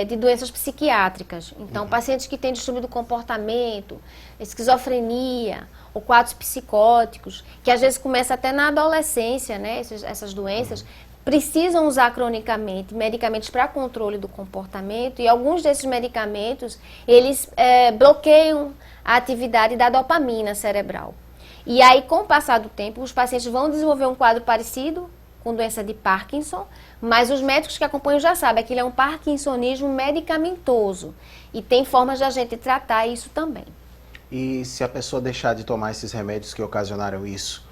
de doenças psiquiátricas. Então, pacientes que têm distúrbio do comportamento, esquizofrenia, ou quadros psicóticos, que às vezes começa até na adolescência, né, essas doenças, precisam usar cronicamente medicamentos para controle do comportamento, e alguns desses medicamentos, eles bloqueiam a atividade da dopamina cerebral. E aí, com o passar do tempo, os pacientes vão desenvolver um quadro parecido com doença de Parkinson, mas os médicos que acompanham já sabem que ele é um parkinsonismo medicamentoso, e tem formas de a gente tratar isso também. E se a pessoa deixar de tomar esses remédios que ocasionaram isso,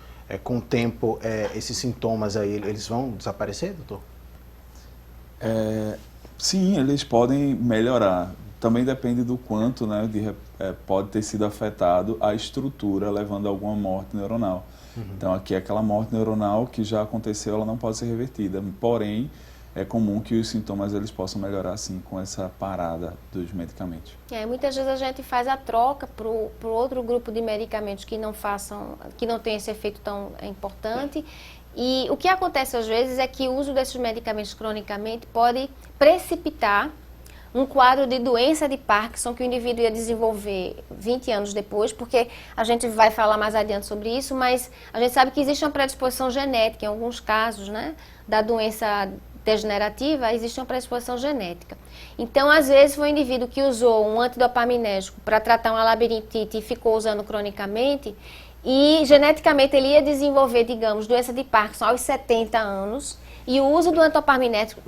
com o tempo, esses sintomas aí, eles vão desaparecer, doutor? Sim, eles podem melhorar. Também depende do quanto, né, pode ter sido afetado a estrutura, levando a alguma morte neuronal. Então, aqui aquela morte neuronal que já aconteceu, ela não pode ser revertida. Porém, é comum que os sintomas eles possam melhorar, sim, com essa parada dos medicamentos. Muitas vezes a gente faz a troca para o outro grupo de medicamentos que não tem esse efeito tão importante. E o que acontece às vezes é que o uso desses medicamentos cronicamente pode precipitar um quadro de doença de Parkinson que o indivíduo ia desenvolver 20 anos depois, porque a gente vai falar mais adiante sobre isso, mas a gente sabe que existe uma predisposição genética em alguns casos, né, da doença degenerativa, existe uma predisposição genética. Então, às vezes, foi um indivíduo que usou um antidopaminérgico para tratar uma labirintite e ficou usando cronicamente, e geneticamente ele ia desenvolver, digamos, doença de Parkinson aos 70 anos, e o uso do antidopaminérgico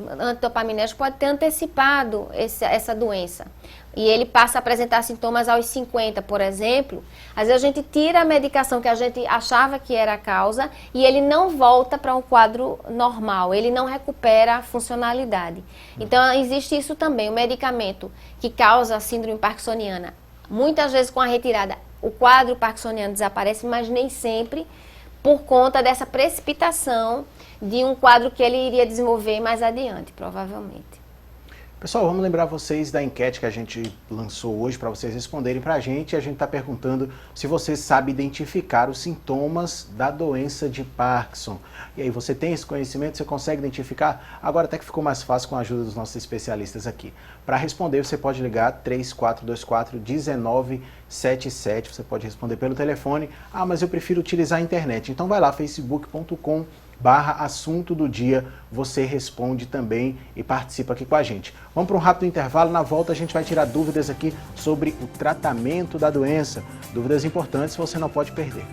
pode ter antecipado essa doença. E ele passa a apresentar sintomas aos 50, por exemplo. Às vezes a gente tira a medicação que a gente achava que era a causa e ele não volta para um quadro normal, ele não recupera a funcionalidade. Então existe isso também, o medicamento que causa a síndrome parkinsoniana. Muitas vezes com a retirada o quadro parkinsoniano desaparece, mas nem sempre por conta dessa precipitação de um quadro que ele iria desenvolver mais adiante, provavelmente. Pessoal, vamos lembrar vocês da enquete que a gente lançou hoje para vocês responderem para a gente. A gente está perguntando se você sabe identificar os sintomas da doença de Parkinson. E aí, você tem esse conhecimento? Você consegue identificar? Agora até que ficou mais fácil com a ajuda dos nossos especialistas aqui. Para responder, você pode ligar 3424-1977. Você pode responder pelo telefone. Ah, mas eu prefiro utilizar a internet. Então vai lá, facebook.com/assunto do dia, você responde também e participa aqui com a gente. Vamos para um rápido intervalo, na volta a gente vai tirar dúvidas aqui sobre o tratamento da doença, dúvidas importantes que você não pode perder.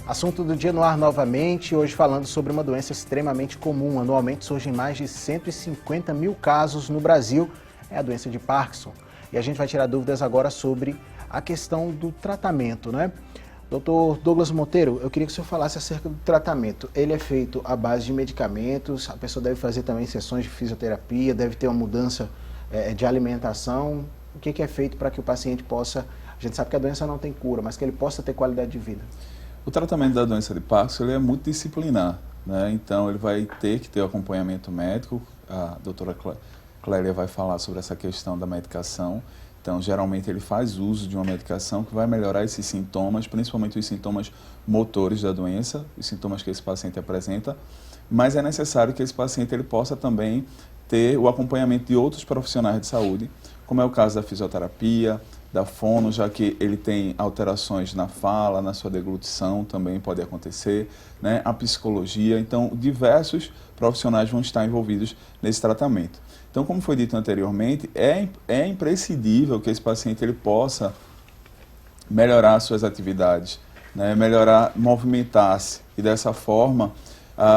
Assunto do dia no ar novamente, hoje falando sobre uma doença extremamente comum. Anualmente surgem mais de 150 mil casos no Brasil, é a doença de Parkinson. E a gente vai tirar dúvidas agora sobre a questão do tratamento, né? Doutor Douglas Monteiro, eu queria que o senhor falasse acerca do tratamento. Ele é feito à base de medicamentos, a pessoa deve fazer também sessões de fisioterapia, deve ter uma mudança de alimentação. O que é feito para que o paciente possa... A gente sabe que a doença não tem cura, mas que ele possa ter qualidade de vida. O tratamento da doença de Parkinson ele é multidisciplinar, né? Então ele vai ter que ter o acompanhamento médico. A doutora Clélia vai falar sobre essa questão da medicação. Então, geralmente ele faz uso de uma medicação que vai melhorar esses sintomas, principalmente os sintomas motores da doença, os sintomas que esse paciente apresenta, mas é necessário que esse paciente ele possa também ter o acompanhamento de outros profissionais de saúde, como é o caso da fisioterapia, da fono, já que ele tem alterações na fala, na sua deglutição também pode acontecer, né? A psicologia, então diversos profissionais vão estar envolvidos nesse tratamento. Então, como foi dito anteriormente, é imprescindível que esse paciente ele possa melhorar suas atividades, né? Melhorar, movimentar-se e dessa forma,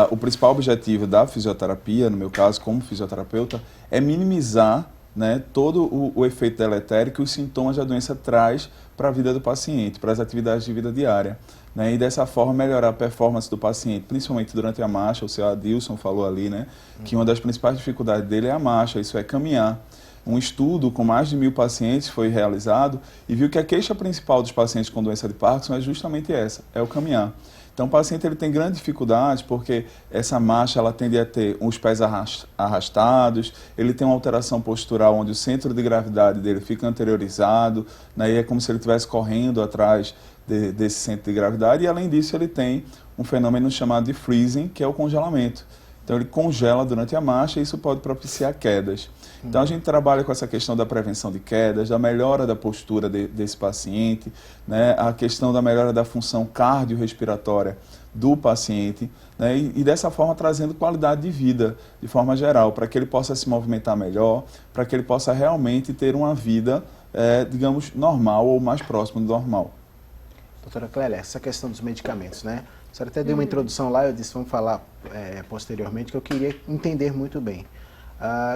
o principal objetivo da fisioterapia, no meu caso como fisioterapeuta, é minimizar, né, todo o efeito deletério que os sintomas da doença traz para a vida do paciente, para as atividades de vida diária, né, e dessa forma melhorar a performance do paciente, principalmente durante a marcha. O seu Adilson falou ali, né, que uma das principais dificuldades dele é a marcha, isso é caminhar. Um estudo com mais de 1000 pacientes foi realizado e viu que a queixa principal dos pacientes com doença de Parkinson é justamente essa, é o caminhar. Então o paciente ele tem grande dificuldade porque essa marcha ela tende a ter os pés arrastados, ele tem uma alteração postural onde o centro de gravidade dele fica anteriorizado, né, e é como se ele estivesse correndo atrás desse centro de gravidade, e além disso ele tem um fenômeno chamado de freezing, que é o congelamento. Então ele congela durante a marcha e isso pode propiciar quedas. Então a gente trabalha com essa questão da prevenção de quedas, da melhora da postura desse paciente, né, a questão da melhora da função cardiorrespiratória do paciente, né, e dessa forma trazendo qualidade de vida de forma geral, para que ele possa se movimentar melhor, para que ele possa realmente ter uma vida, digamos, normal ou mais próxima do normal. Doutora Clélia, essa questão dos medicamentos, né? A senhora até deu uma introdução lá, eu disse, vamos falar posteriormente, que eu queria entender muito bem.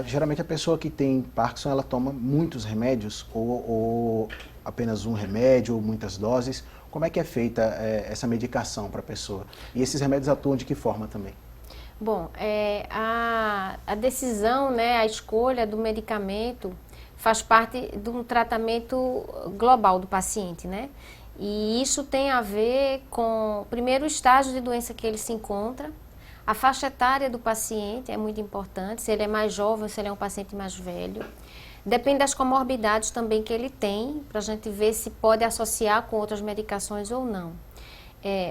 Geralmente a pessoa que tem Parkinson, ela toma muitos remédios, ou apenas um remédio, ou muitas doses. Como é que é feita essa medicação para a pessoa? E esses remédios atuam de que forma também? Bom, a decisão, né, a escolha do medicamento faz parte de um tratamento global do paciente, né? E isso tem a ver com, primeiro, o estágio de doença que ele se encontra, a faixa etária do paciente é muito importante, se ele é mais jovem, se ele é um paciente mais velho. Depende das comorbidades também que ele tem, para a gente ver se pode associar com outras medicações ou não.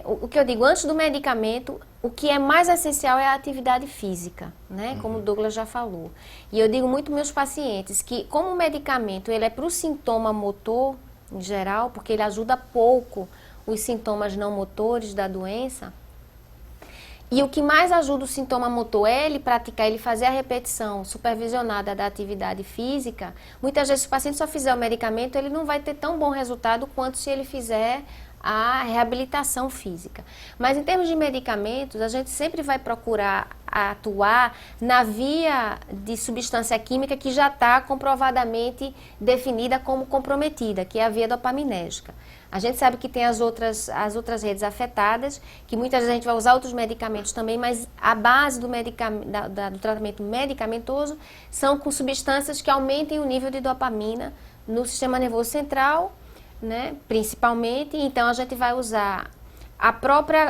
O que eu digo, antes do medicamento, o que é mais essencial é a atividade física, né? Como o Douglas já falou. E eu digo muito aos meus pacientes que, como o medicamento ele é para o sintoma motor, em geral, porque ele ajuda pouco os sintomas não motores da doença. E o que mais ajuda o sintoma motor é ele praticar, ele fazer a repetição supervisionada da atividade física. Muitas vezes, se o paciente só fizer o medicamento, ele não vai ter tão bom resultado quanto se ele fizer a reabilitação física. Mas em termos de medicamentos, a gente sempre vai procurar a atuar na via de substância química que já está comprovadamente definida como comprometida, que é a via dopaminérgica. A gente sabe que tem as outras redes afetadas, que muitas vezes a gente vai usar outros medicamentos também, mas a base do tratamento medicamentoso são com substâncias que aumentem o nível de dopamina no sistema nervoso central, né, principalmente. Então a gente vai usar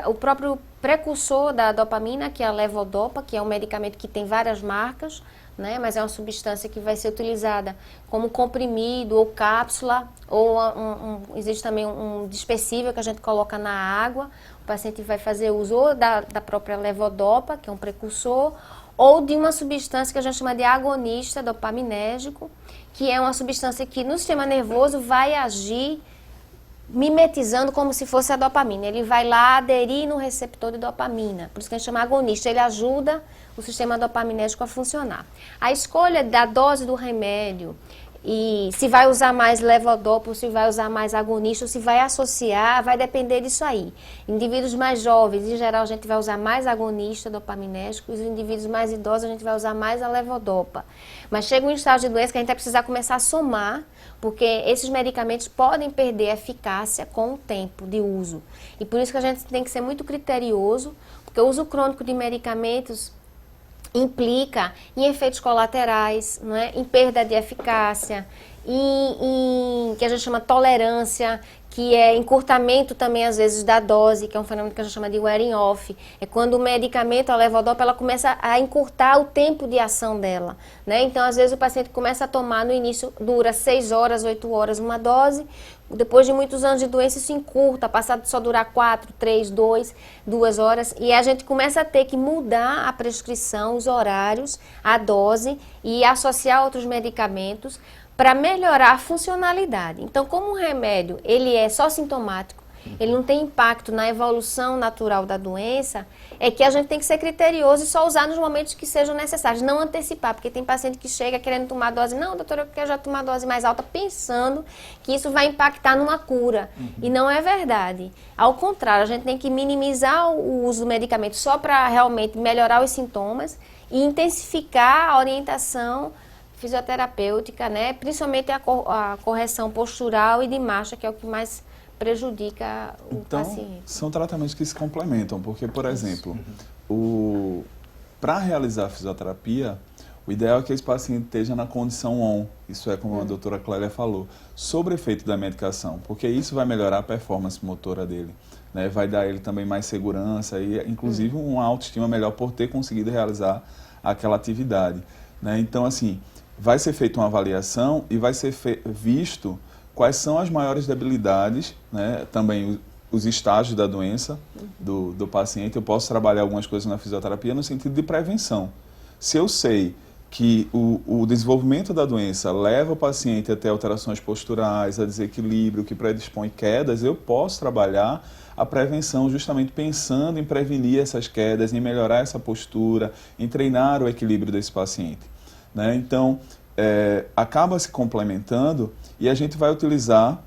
o próprio precursor da dopamina, que é a levodopa, que é um medicamento que tem várias marcas, né, mas é uma substância que vai ser utilizada como comprimido ou cápsula, ou existe também um dispersível que a gente coloca na água. O paciente vai fazer uso ou da própria levodopa, que é um precursor, ou de uma substância que a gente chama de agonista dopaminérgico, que é uma substância que no sistema nervoso vai agir mimetizando como se fosse a dopamina. Ele vai lá aderir no receptor de dopamina, por isso que a gente chama agonista. Ele ajuda o sistema dopaminérgico a funcionar. A escolha da dose do remédio, e se vai usar mais levodopa, ou se vai usar mais agonista, ou se vai associar, vai depender disso aí. Indivíduos mais jovens, em geral, a gente vai usar mais agonista dopaminérgico, os indivíduos mais idosos, a gente vai usar mais a levodopa. Mas chega um estágio de doença que a gente vai precisar começar a somar, porque esses medicamentos podem perder eficácia com o tempo de uso. E por isso que a gente tem que ser muito criterioso, porque o uso crônico de medicamentos implica em efeitos colaterais, não é? Em perda de eficácia, em que a gente chama tolerância, que é encurtamento também às vezes da dose, que é um fenômeno que a gente chama de wearing off. É quando o medicamento, a levodopa, ela começa a encurtar o tempo de ação dela, né? Então às vezes o paciente começa a tomar, no início dura 6 horas, 8 horas uma dose, depois de muitos anos de doença isso encurta, passa a só durar 4, 3, 2 horas, e a gente começa a ter que mudar a prescrição, os horários, a dose e associar outros medicamentos para melhorar a funcionalidade. Então, como o remédio ele é só sintomático, ele não tem impacto na evolução natural da doença, é que a gente tem que ser criterioso e só usar nos momentos que sejam necessários, não antecipar, porque tem paciente que chega querendo tomar dose, não, doutora, eu quero já tomar dose mais alta, pensando que isso vai impactar numa cura. E não é verdade. Ao contrário, a gente tem que minimizar o uso do medicamento só para realmente melhorar os sintomas e intensificar a orientação fisioterapêutica, né? Principalmente a correção postural e de marcha, que é o que mais prejudica o paciente. Então, são tratamentos que se complementam, porque, por exemplo, para realizar a fisioterapia, o ideal é que esse paciente esteja na condição ON, isso é como a doutora Clélia falou, sobre o efeito da medicação, porque isso vai melhorar a performance motora dele, né? Vai dar a ele também mais segurança e, inclusive, uma autoestima melhor por ter conseguido realizar aquela atividade, né? Então, assim, vai ser feita uma avaliação e vai ser visto quais são as maiores debilidades, né? Também os estágios da doença do paciente. Eu posso trabalhar algumas coisas na fisioterapia no sentido de prevenção. Se eu sei que o desenvolvimento da doença leva o paciente a ter alterações posturais, a desequilíbrio, que predispõe quedas, eu posso trabalhar a prevenção justamente pensando em prevenir essas quedas, em melhorar essa postura, em treinar o equilíbrio desse paciente, né? Então, acaba se complementando e a gente vai utilizar,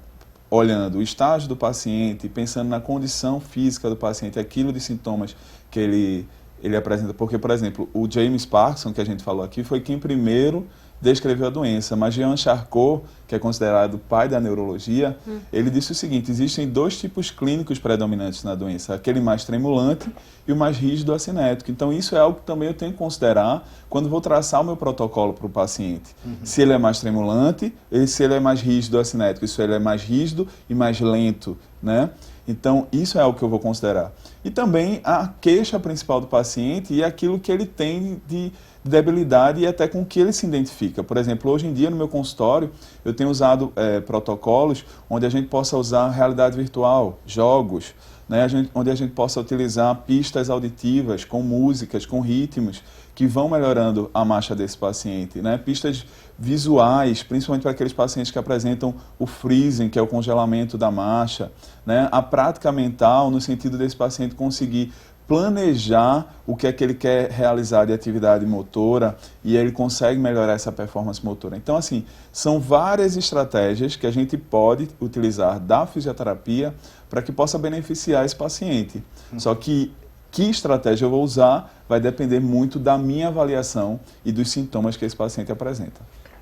olhando o estágio do paciente, pensando na condição física do paciente, aquilo de sintomas que ele apresenta. Porque, por exemplo, o James Parkinson, que a gente falou aqui, foi quem primeiro descreveu a doença, mas Jean Charcot, que é considerado o pai da neurologia, ele disse o seguinte: existem 2 tipos clínicos predominantes na doença, aquele mais tremulante e o mais rígido acinético. Então isso é algo que também eu tenho que considerar quando vou traçar o meu protocolo para o paciente. Se ele é mais tremulante, se ele é mais rígido acinético, se ele é mais rígido e mais lento, né? Então, isso é algo que eu vou considerar. E também a queixa principal do paciente e aquilo que ele tem de debilidade e até com o que ele se identifica. Por exemplo, hoje em dia no meu consultório, eu tenho usado protocolos onde a gente possa usar realidade virtual, jogos, né, onde a gente possa utilizar pistas auditivas com músicas, com ritmos, que vão melhorando a marcha desse paciente, né? Pistas visuais, principalmente para aqueles pacientes que apresentam o freezing, que é o congelamento da marcha, né? A prática mental, no sentido desse paciente conseguir planejar o que é que ele quer realizar de atividade motora e ele consegue melhorar essa performance motora. Então, assim, são várias estratégias que a gente pode utilizar da fisioterapia para que possa beneficiar esse paciente. Só que Que estratégia eu vou usar vai depender muito da minha avaliação e dos sintomas que esse paciente apresenta.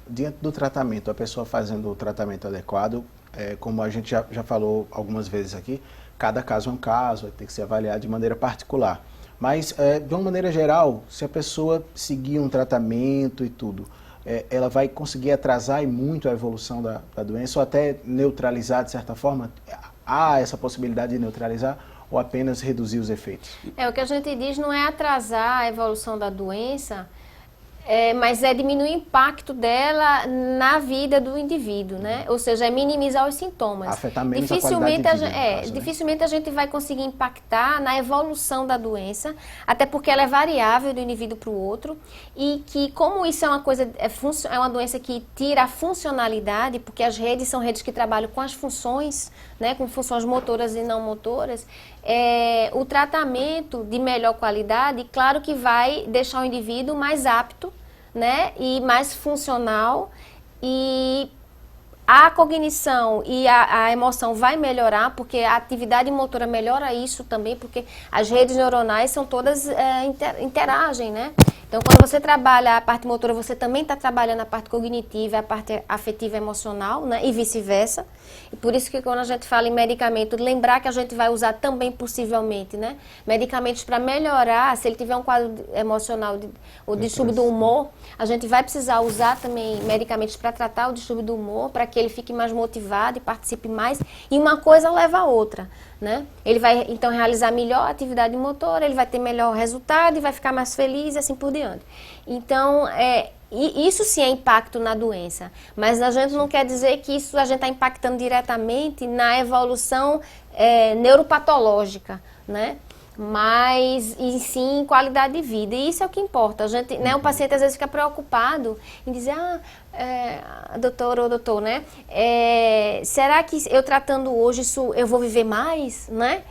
Diante do tratamento, a pessoa fazendo o tratamento adequado, como a gente já falou algumas vezes aqui, cada caso é um caso, vai ter que ser avaliado de maneira particular. Mas, de uma maneira geral, se a pessoa seguir um tratamento e tudo, ela vai conseguir atrasar muito a evolução da doença ou até neutralizar de certa forma? Há essa possibilidade de neutralizar ou apenas reduzir os efeitos? O que a gente diz não é atrasar a evolução da doença, mas é diminuir o impacto dela na vida do indivíduo, né? Ou seja, é minimizar os sintomas. Afetar menos a qualidade de vida, no caso, né? Dificilmente a gente vai conseguir impactar na evolução da doença, até porque ela é variável do indivíduo para o outro, e que como isso é uma coisa, é uma doença que tira a funcionalidade, porque as redes são redes que trabalham com as funções, né, com funções motoras e não motoras, o tratamento de melhor qualidade, claro que vai deixar o indivíduo mais apto, né, e mais funcional, e a cognição e a emoção vai melhorar, porque a atividade motora melhora isso também, porque as redes neuronais são todas, interagem, né? Então, quando você trabalha a parte motora, você também está trabalhando a parte cognitiva, a parte afetiva e emocional, né? E vice-versa. E por isso que quando a gente fala em medicamento, lembrar que a gente vai usar também, possivelmente, né? Medicamentos para melhorar, se ele tiver um quadro emocional ou distúrbio do humor, a gente vai precisar usar também medicamentos para tratar o distúrbio do humor, para que ele fique mais motivado e participe mais. E uma coisa leva a outra, né? Ele vai, então, realizar melhor a atividade motora, ele vai ter melhor resultado e vai ficar mais feliz e assim por diante. Então, isso sim é impacto na doença, mas a gente não quer dizer que isso a gente está impactando diretamente na evolução neuropatológica, né? Mas, e sim, qualidade de vida. E isso é o que importa. A gente, né, o paciente às vezes fica preocupado em dizer, doutor ou doutor, né? Será que eu tratando hoje isso eu vou viver mais, né?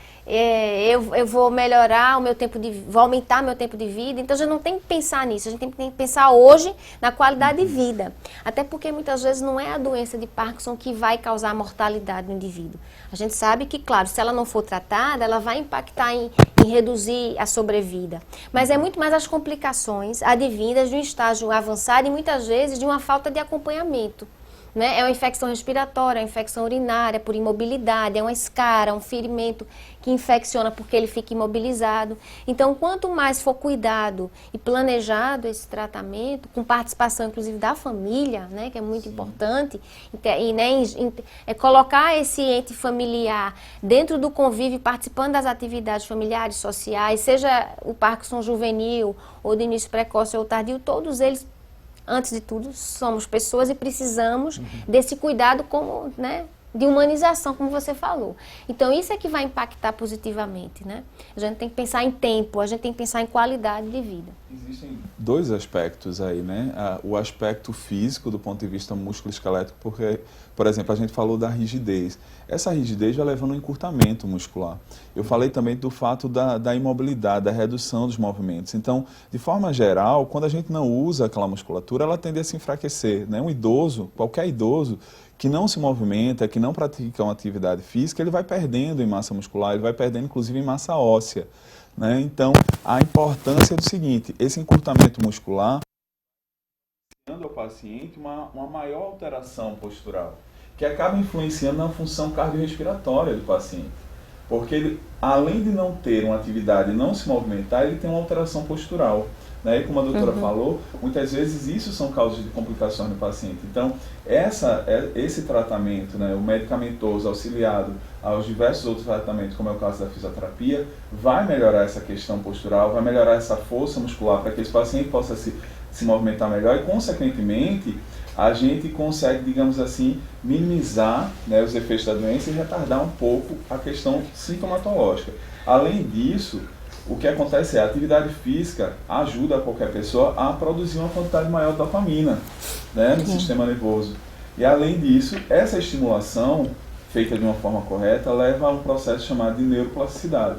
Eu vou melhorar o meu tempo vou aumentar meu tempo de vida. Então a gente não tem que pensar nisso, a gente tem que pensar hoje na qualidade de vida. Até porque muitas vezes não é a doença de Parkinson que vai causar mortalidade no indivíduo. A gente sabe que, claro, se ela não for tratada, ela vai impactar em reduzir a sobrevida. Mas é muito mais as complicações advindas de um estágio avançado e muitas vezes de uma falta de acompanhamento. Né? É uma infecção respiratória, é uma infecção urinária por imobilidade, é uma escara, um ferimento que infecciona porque ele fica imobilizado. Então, quanto mais for cuidado e planejado esse tratamento, com participação inclusive da família, né, que é muito importante, e né, colocar esse ente familiar dentro do convívio, participando das atividades familiares, sociais, seja o Parkinson juvenil ou de início precoce ou tardio, todos eles, antes de tudo, somos pessoas e precisamos desse cuidado como, né, de humanização, como você falou. Então, isso é que vai impactar positivamente, né? A gente tem que pensar em tempo, a gente tem que pensar em qualidade de vida. Existem dois aspectos aí, né? O aspecto físico, do ponto de vista músculo-esquelético, porque, por exemplo, a gente falou da rigidez. Essa rigidez vai levando a um encurtamento muscular. Eu falei também do fato da imobilidade, da redução dos movimentos. Então, de forma geral, quando a gente não usa aquela musculatura, ela tende a se enfraquecer, né? Um idoso, qualquer idoso, que não se movimenta, que não pratica uma atividade física, ele vai perdendo em massa muscular, ele vai perdendo inclusive em massa óssea, né? Então, a importância é do seguinte, esse encurtamento muscular dando ao paciente uma maior alteração postural, que acaba influenciando na função cardiorrespiratória do paciente. Porque ele, além de não ter uma atividade e não se movimentar, ele tem uma alteração postural. Né? E como a doutora falou, muitas vezes isso são causas de complicações no paciente. Então, esse tratamento, né, o medicamentoso auxiliado aos diversos outros tratamentos, como é o caso da fisioterapia, vai melhorar essa questão postural, vai melhorar essa força muscular para que esse paciente possa se movimentar melhor e, consequentemente, a gente consegue, digamos assim, minimizar, né, os efeitos da doença e retardar um pouco a questão sintomatológica. Além disso, o que acontece é a atividade física ajuda qualquer pessoa a produzir uma quantidade maior de dopamina, né, no sistema nervoso. E além disso, essa estimulação, feita de uma forma correta, leva a um processo chamado de neuroplasticidade,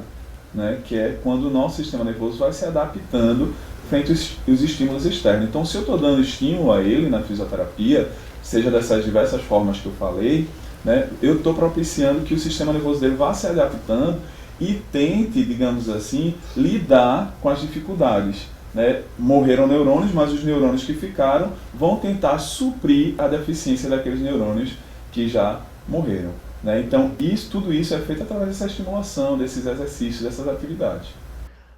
né, que é quando o nosso sistema nervoso vai se adaptando frente aos estímulos externos. Então, se eu estou dando estímulo a ele na fisioterapia, seja dessas diversas formas que eu falei, né, eu estou propiciando que o sistema nervoso dele vá se adaptando e tente, digamos assim, lidar com as dificuldades. Né? Morreram neurônios, mas os neurônios que ficaram vão tentar suprir a deficiência daqueles neurônios que já morreram. Né? Então, tudo isso é feito através dessa estimulação, desses exercícios, dessas atividades.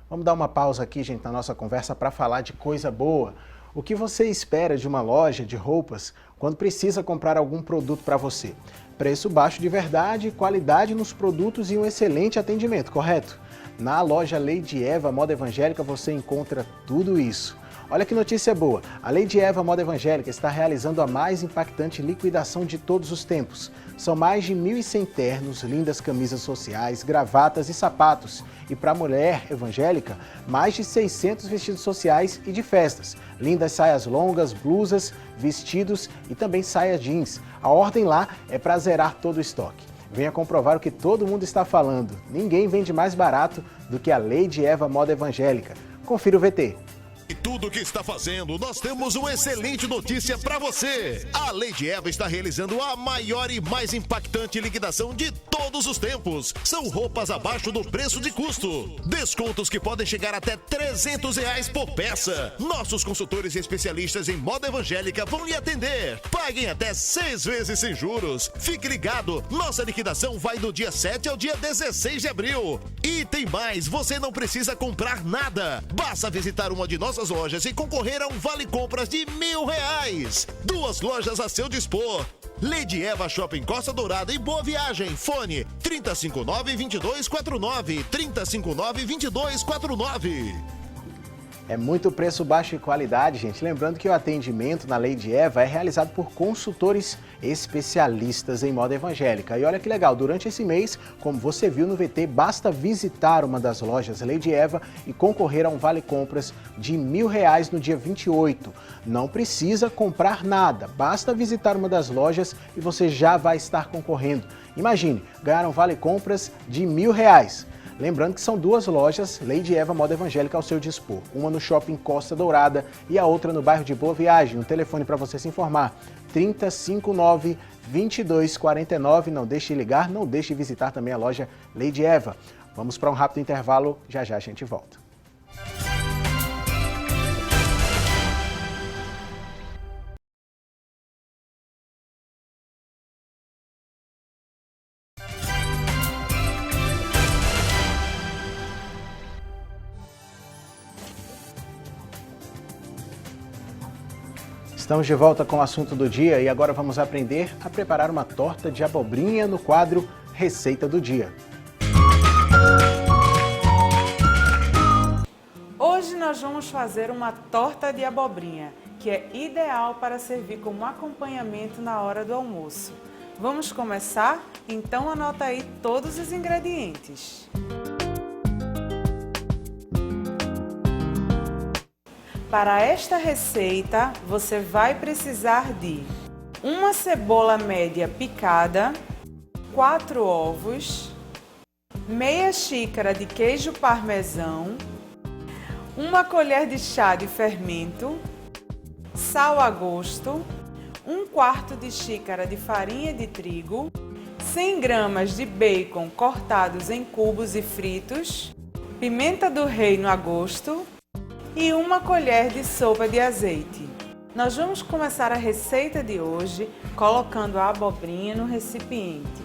Vamos dar uma pausa aqui, gente, na nossa conversa para falar de coisa boa. O que você espera de uma loja de roupas quando precisa comprar algum produto para você? Preço baixo de verdade, qualidade nos produtos e um excelente atendimento, correto? Na loja Lady Eva Moda Evangélica você encontra tudo isso. Olha que notícia boa! A Lady Eva Moda Evangélica está realizando a mais impactante liquidação de todos os tempos. São mais de 1.100 ternos, lindas camisas sociais, gravatas e sapatos. E para a mulher evangélica, mais de 600 vestidos sociais e de festas. Lindas saias longas, blusas, vestidos e também saia jeans. A ordem lá é para zerar todo o estoque. Venha comprovar o que todo mundo está falando. Ninguém vende mais barato do que a Lady Eva Moda Evangélica. Confira o VT. E tudo que está fazendo, nós temos uma excelente notícia para você. A Lady Eva está realizando a maior e mais impactante liquidação de todos os tempos. São roupas abaixo do preço de custo. Descontos que podem chegar até R$300 por peça. Nossos consultores e especialistas em moda evangélica vão lhe atender. Paguem até 6 vezes sem juros. Fique ligado, nossa liquidação vai do dia 7 ao dia 16 de abril. E tem mais, você não precisa comprar nada. Basta visitar uma de nossas lojas e concorrer a um vale-compras de R$1.000. 2 lojas a seu dispor. Lady Eva Shopping Costa Dourada e Boa Viagem. Fone 3059-2249. 3059-2249. É muito preço baixo e qualidade, gente. Lembrando que o atendimento na Lady Eva é realizado por consultores especialistas em moda evangélica. E olha que legal, durante esse mês, como você viu no VT, basta visitar uma das lojas Lady Eva e concorrer a um vale-compras de R$1.000 no dia 28. Não precisa comprar nada, basta visitar uma das lojas e você já vai estar concorrendo. Imagine, ganhar um vale-compras de R$1.000. Lembrando que são 2 lojas Lady Eva Moda Evangélica ao seu dispor. Uma no Shopping Costa Dourada e a outra no bairro de Boa Viagem. O telefone para você se informar, 3059-2249. Não deixe de ligar, não deixe de visitar também a loja Lady Eva. Vamos para um rápido intervalo, já já a gente volta. Estamos de volta com o assunto do dia e agora vamos aprender a preparar uma torta de abobrinha no quadro Receita do Dia. Hoje nós vamos fazer uma torta de abobrinha, que é ideal para servir como acompanhamento na hora do almoço. Vamos começar? Então anota aí todos os ingredientes. Para esta receita, você vai precisar de uma cebola média picada, 4 ovos, meia xícara de queijo parmesão, 1 colher de chá de fermento, sal a gosto, 1/4 de xícara de farinha de trigo, 100 gramas de bacon cortados em cubos e fritos, pimenta do reino a gosto, e 1 colher de sopa de azeite. Nós vamos começar a receita de hoje colocando a abobrinha no recipiente.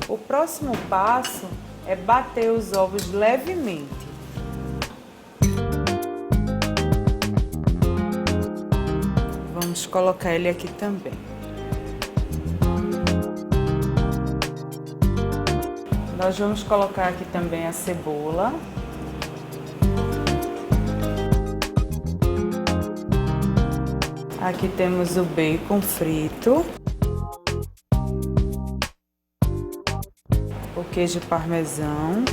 O próximo passo é bater os ovos levemente. Vamos colocar ele aqui também. Nós vamos colocar aqui também a cebola. Aqui temos o bacon frito. O queijo parmesão.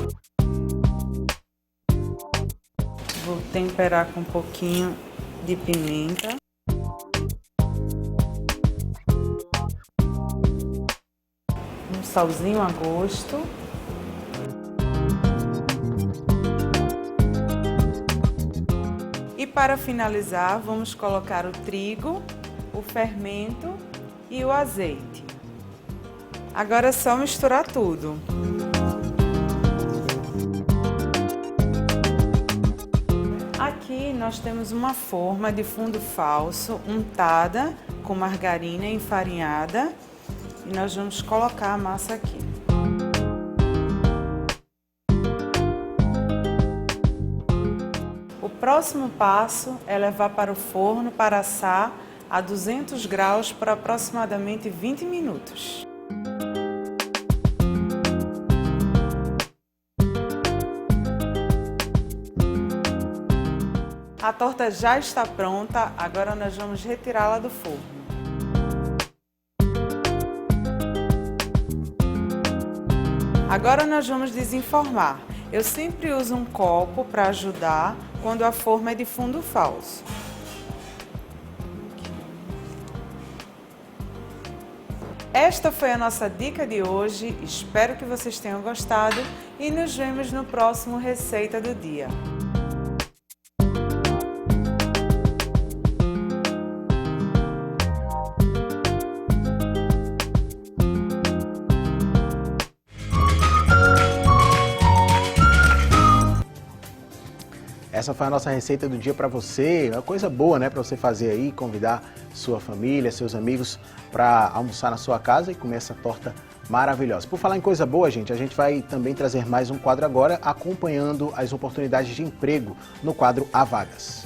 Vou temperar com um pouquinho de pimenta. Um salzinho a gosto. E para finalizar, vamos colocar o trigo, o fermento e o azeite. Agora é só misturar tudo. Aqui nós temos uma forma de fundo falso untada com margarina enfarinhada e nós vamos colocar a massa aqui. O próximo passo é levar para o forno para assar a 200 graus por aproximadamente 20 minutos. A torta já está pronta, agora nós vamos retirá-la do forno. Agora nós vamos desenformar. Eu sempre uso um copo para ajudar quando a forma é de fundo falso. Esta foi a nossa dica de hoje, espero que vocês tenham gostado e nos vemos no próximo Receita do Dia. Essa foi a nossa receita do dia para você, uma coisa boa, né, para você fazer aí, convidar sua família, seus amigos para almoçar na sua casa e comer essa torta maravilhosa. Por falar em coisa boa, gente, a gente vai também trazer mais um quadro agora, acompanhando as oportunidades de emprego no quadro Há Vagas.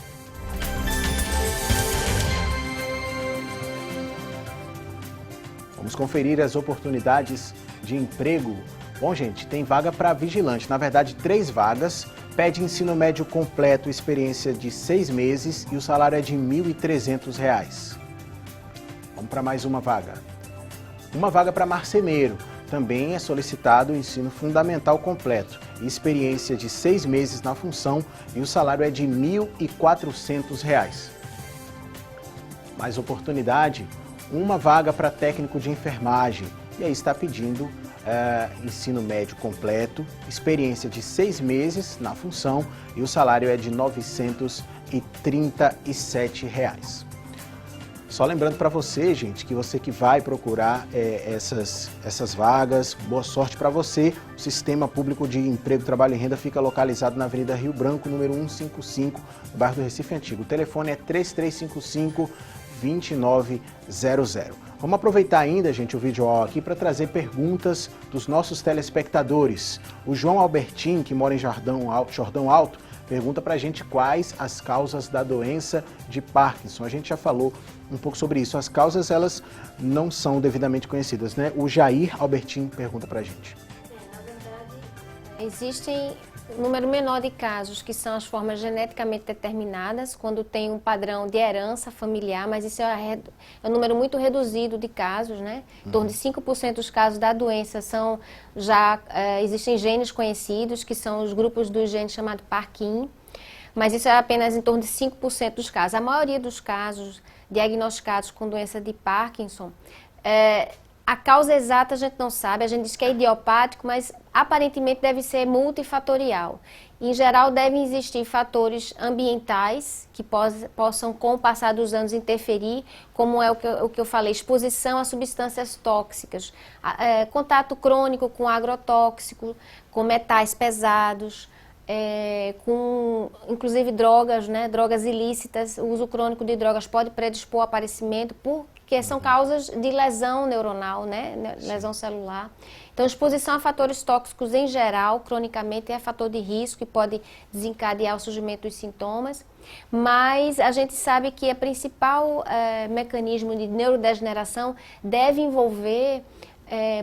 Vamos conferir as oportunidades de emprego. Bom, gente, tem vaga para vigilante, na verdade 3 vagas. Pede ensino médio completo, experiência de 6 meses e o salário é de R$ 1.300. Vamos para mais uma vaga. Uma vaga para marceneiro. Também é solicitado o ensino fundamental completo e experiência de 6 meses na função e o salário é de R$ 1.400. Mais oportunidade, uma vaga para técnico de enfermagem. E aí está pedindo ensino médio completo, experiência de 6 meses na função e o salário é de R$ 937. Só lembrando para você, gente, que você que vai procurar essas vagas, boa sorte para você. O Sistema Público de Emprego, Trabalho e Renda fica localizado na Avenida Rio Branco, número 155, no bairro do Recife Antigo. O telefone é 3355-2900. Vamos aproveitar ainda, gente, o vídeo aqui para trazer perguntas dos nossos telespectadores. O João Albertin, que mora em Jordão Alto, pergunta para a gente quais as causas da doença de Parkinson. A gente já falou um pouco sobre isso. As causas, elas não são devidamente conhecidas, né? O Jair Albertin pergunta para a gente. Na verdade, existem um número menor de casos que são as formas geneticamente determinadas, quando tem um padrão de herança familiar, mas isso é um número muito reduzido de casos, né? Em torno de 5% dos casos da doença existem genes conhecidos, que são os grupos dos genes chamados Parkin, mas isso é apenas em torno de 5% dos casos. A maioria dos casos diagnosticados com doença de Parkinson, a causa exata a gente não sabe, a gente diz que é idiopático, mas aparentemente deve ser multifatorial. Em geral, devem existir fatores ambientais que possam, com o passar dos anos, interferir, como é o que eu falei, exposição a substâncias tóxicas, contato crônico com agrotóxico, com metais pesados, com inclusive drogas, né, drogas ilícitas. O uso crônico de drogas pode predispor ao aparecimento porque são causas de lesão neuronal, né, lesão celular. Então, exposição a fatores tóxicos em geral, cronicamente, é fator de risco e pode desencadear o surgimento dos sintomas. Mas a gente sabe que o principal mecanismo de neurodegeneração deve envolver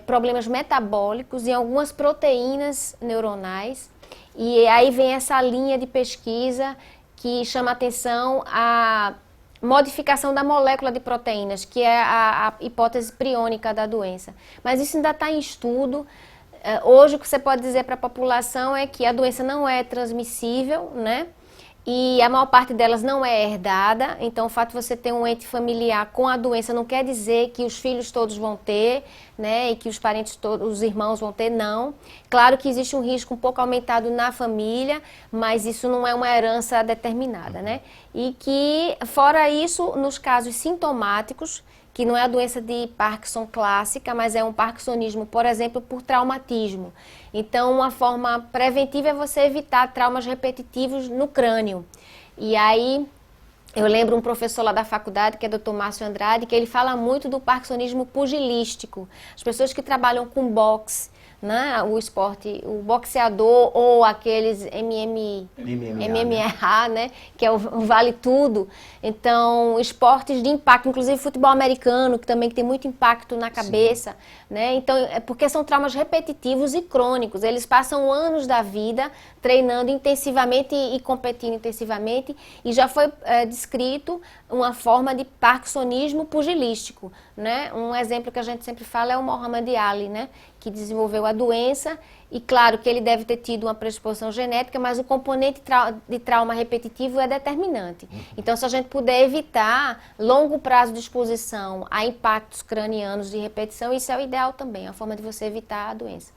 problemas metabólicos em algumas proteínas neuronais. E aí vem essa linha de pesquisa que chama atenção a modificação da molécula de proteínas, que é a hipótese priônica da doença. Mas isso ainda está em estudo. Hoje o que você pode dizer para a população é que a doença não é transmissível, né? E a maior parte delas não é herdada, então o fato de você ter um ente familiar com a doença não quer dizer que os filhos todos vão ter, né, e que os parentes todos, os irmãos vão ter, não. Claro que existe um risco um pouco aumentado na família, mas isso não é uma herança determinada, né? E que, fora isso, nos casos sintomáticos, que não é a doença de Parkinson clássica, mas é um parkinsonismo, por exemplo, por traumatismo. Então, uma forma preventiva é você evitar traumas repetitivos no crânio. E aí, eu lembro um professor lá da faculdade, que é o Dr. Márcio Andrade, que ele fala muito do parkinsonismo pugilístico. As pessoas que trabalham com boxe, né, o esporte, o boxeador ou aqueles MMA, né, que é o vale tudo. Então, esportes de impacto, inclusive futebol americano, que também tem muito impacto na cabeça, né? Então, é porque são traumas repetitivos e crônicos. Eles passam anos da vida treinando intensivamente e competindo intensivamente, e já foi descrito uma forma de parkinsonismo pugilístico, né? Um exemplo que a gente sempre fala é o Muhammad Ali, né, que desenvolveu a doença, e claro que ele deve ter tido uma predisposição genética, mas o componente de trauma repetitivo é determinante. Então, se a gente puder evitar longo prazo de exposição a impactos cranianos de repetição, isso é o ideal também, a forma de você evitar a doença,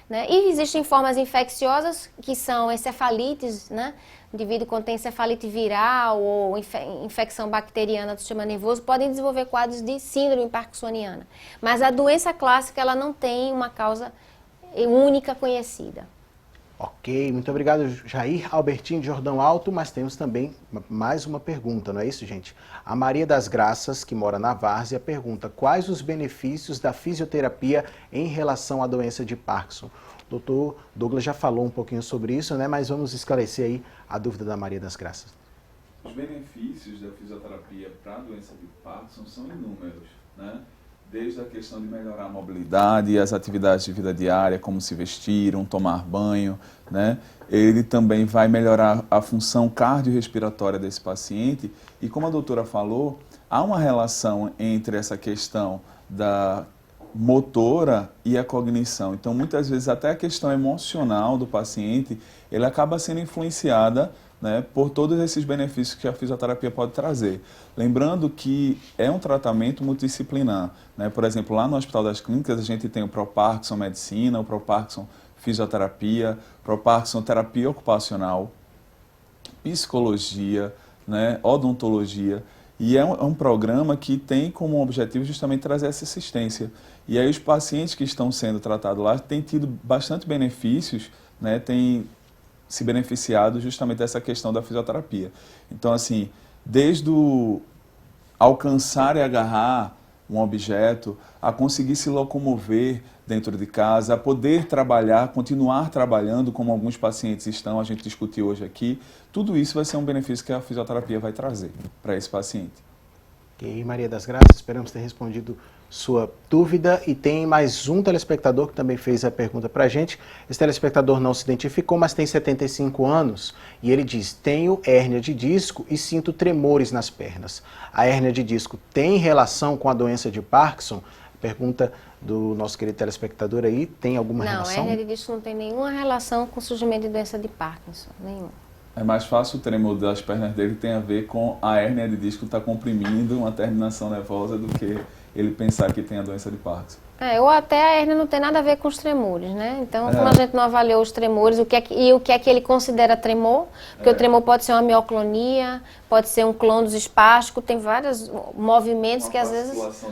né? E existem formas infecciosas, que são encefalites, né? O indivíduo quando tem encefalite viral ou infecção bacteriana do sistema nervoso, podem desenvolver quadros de síndrome parkinsoniana. Mas a doença clássica, ela não tem uma causa única conhecida. Ok, muito obrigado, Jair Albertinho de Jordão Alto, mas temos também mais uma pergunta, não é isso, gente? A Maria das Graças, que mora na Várzea, pergunta: quais os benefícios da fisioterapia em relação à doença de Parkinson? O doutor Douglas já falou um pouquinho sobre isso, né? Mas vamos esclarecer aí a dúvida da Maria das Graças. Os benefícios da fisioterapia para a doença de Parkinson são inúmeros, né? Desde a questão de melhorar a mobilidade, as atividades de vida diária, como se vestir, tomar banho, né? Ele também vai melhorar a função cardiorrespiratória desse paciente. E como a doutora falou, há uma relação entre essa questão da motora e a cognição. Então, muitas vezes, até a questão emocional do paciente, ele acaba sendo influenciada, né, por todos esses benefícios que a fisioterapia pode trazer. Lembrando que é um tratamento multidisciplinar, né? Por exemplo, lá no Hospital das Clínicas a gente tem o Pro-Parkinson Medicina, o Pro-Parkinson Fisioterapia, Pro-Parkinson Terapia Ocupacional, Psicologia, né, Odontologia, e é um programa que tem como objetivo justamente trazer essa assistência. E aí os pacientes que estão sendo tratados lá têm tido bastante benefícios, né, têm se beneficiado justamente dessa questão da fisioterapia. Então, assim, desde o alcançar e agarrar um objeto, a conseguir se locomover dentro de casa, a poder trabalhar, continuar trabalhando, como alguns pacientes estão, a gente discutiu hoje aqui, tudo isso vai ser um benefício que a fisioterapia vai trazer para esse paciente. Ok, Maria das Graças, esperamos ter respondido sua dúvida. E tem mais um telespectador que também fez a pergunta para a gente. Esse telespectador não se identificou, mas tem 75 anos e ele diz: tenho hérnia de disco e sinto tremores nas pernas. A hérnia de disco tem relação com a doença de Parkinson? Pergunta do nosso querido telespectador aí, tem alguma relação? Não, a hérnia de disco não tem nenhuma relação com o surgimento de doença de Parkinson, nenhuma. É mais fácil o tremor das pernas dele tem a ver com a hérnia de disco estar comprimindo uma terminação nervosa do que ele pensar que tem a doença de Parkinson. Ou até a hérnia não tem nada a ver com os tremores, né? Então, como a gente não avaliou os tremores, o que é que ele considera tremor, porque o tremor pode ser uma mioclonia, pode ser um clonus espástico, tem vários movimentos que às vezes...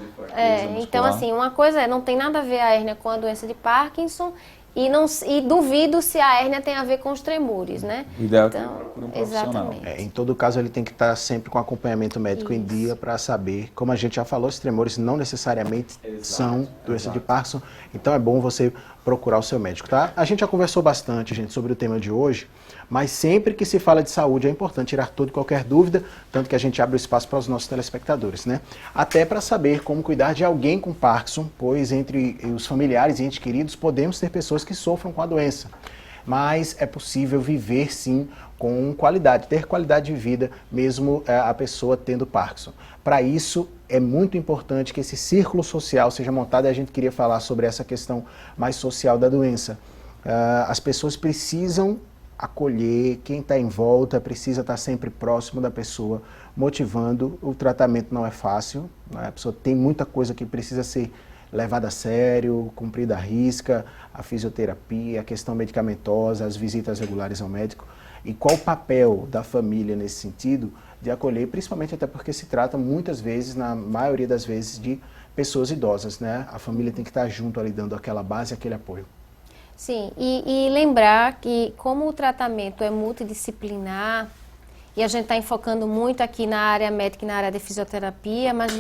Então, assim, uma coisa não tem nada a ver a hérnia com a doença de Parkinson, e duvido se a hérnia tem a ver com os tremores, né? O ideal é que procure um profissional. Exatamente. Em todo caso, ele tem que estar sempre com acompanhamento médico em dia para saber. Como a gente já falou, os tremores não necessariamente são doença de Parkinson, então é bom você procurar o seu médico, tá? A gente já conversou bastante, gente, sobre o tema de hoje, mas sempre que se fala de saúde é importante tirar toda e qualquer dúvida, tanto que a gente abre o espaço para os nossos telespectadores, né? Até para saber como cuidar de alguém com Parkinson, pois entre os familiares e entes queridos podemos ter pessoas que sofram com a doença. Mas é possível viver sim com qualidade, ter qualidade de vida mesmo a pessoa tendo Parkinson. Para isso é muito importante que esse círculo social seja montado, e a gente queria falar sobre essa questão mais social da doença. As pessoas precisam acolher, quem está em volta precisa estar sempre próximo da pessoa, motivando. O tratamento não é fácil, né? A pessoa tem muita coisa que precisa ser levada a sério, cumprida à risca, a fisioterapia, a questão medicamentosa, as visitas regulares ao médico. E qual o papel da família nesse sentido de acolher, principalmente até porque se trata muitas vezes, na maioria das vezes, de pessoas idosas, né? A família tem que estar junto ali, dando aquela base, aquele apoio. Sim, e lembrar que como o tratamento é multidisciplinar, e a gente está enfocando muito aqui na área médica e na área de fisioterapia, mas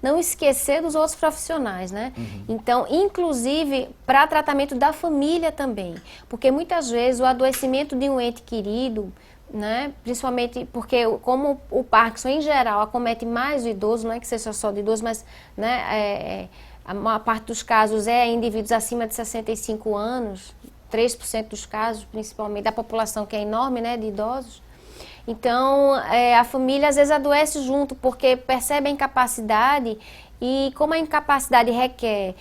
não esquecer dos outros profissionais, né? Então, inclusive, para tratamento da família também, porque muitas vezes o adoecimento de um ente querido, né, principalmente porque como o Parkinson em geral acomete mais o idoso, não é que seja só do idoso, mas né, a maior parte dos casos é indivíduos acima de 65 anos, 3% dos casos, principalmente da população que é enorme, né, de idosos. Então, a família às vezes adoece junto, porque percebe a incapacidade e como a incapacidade requer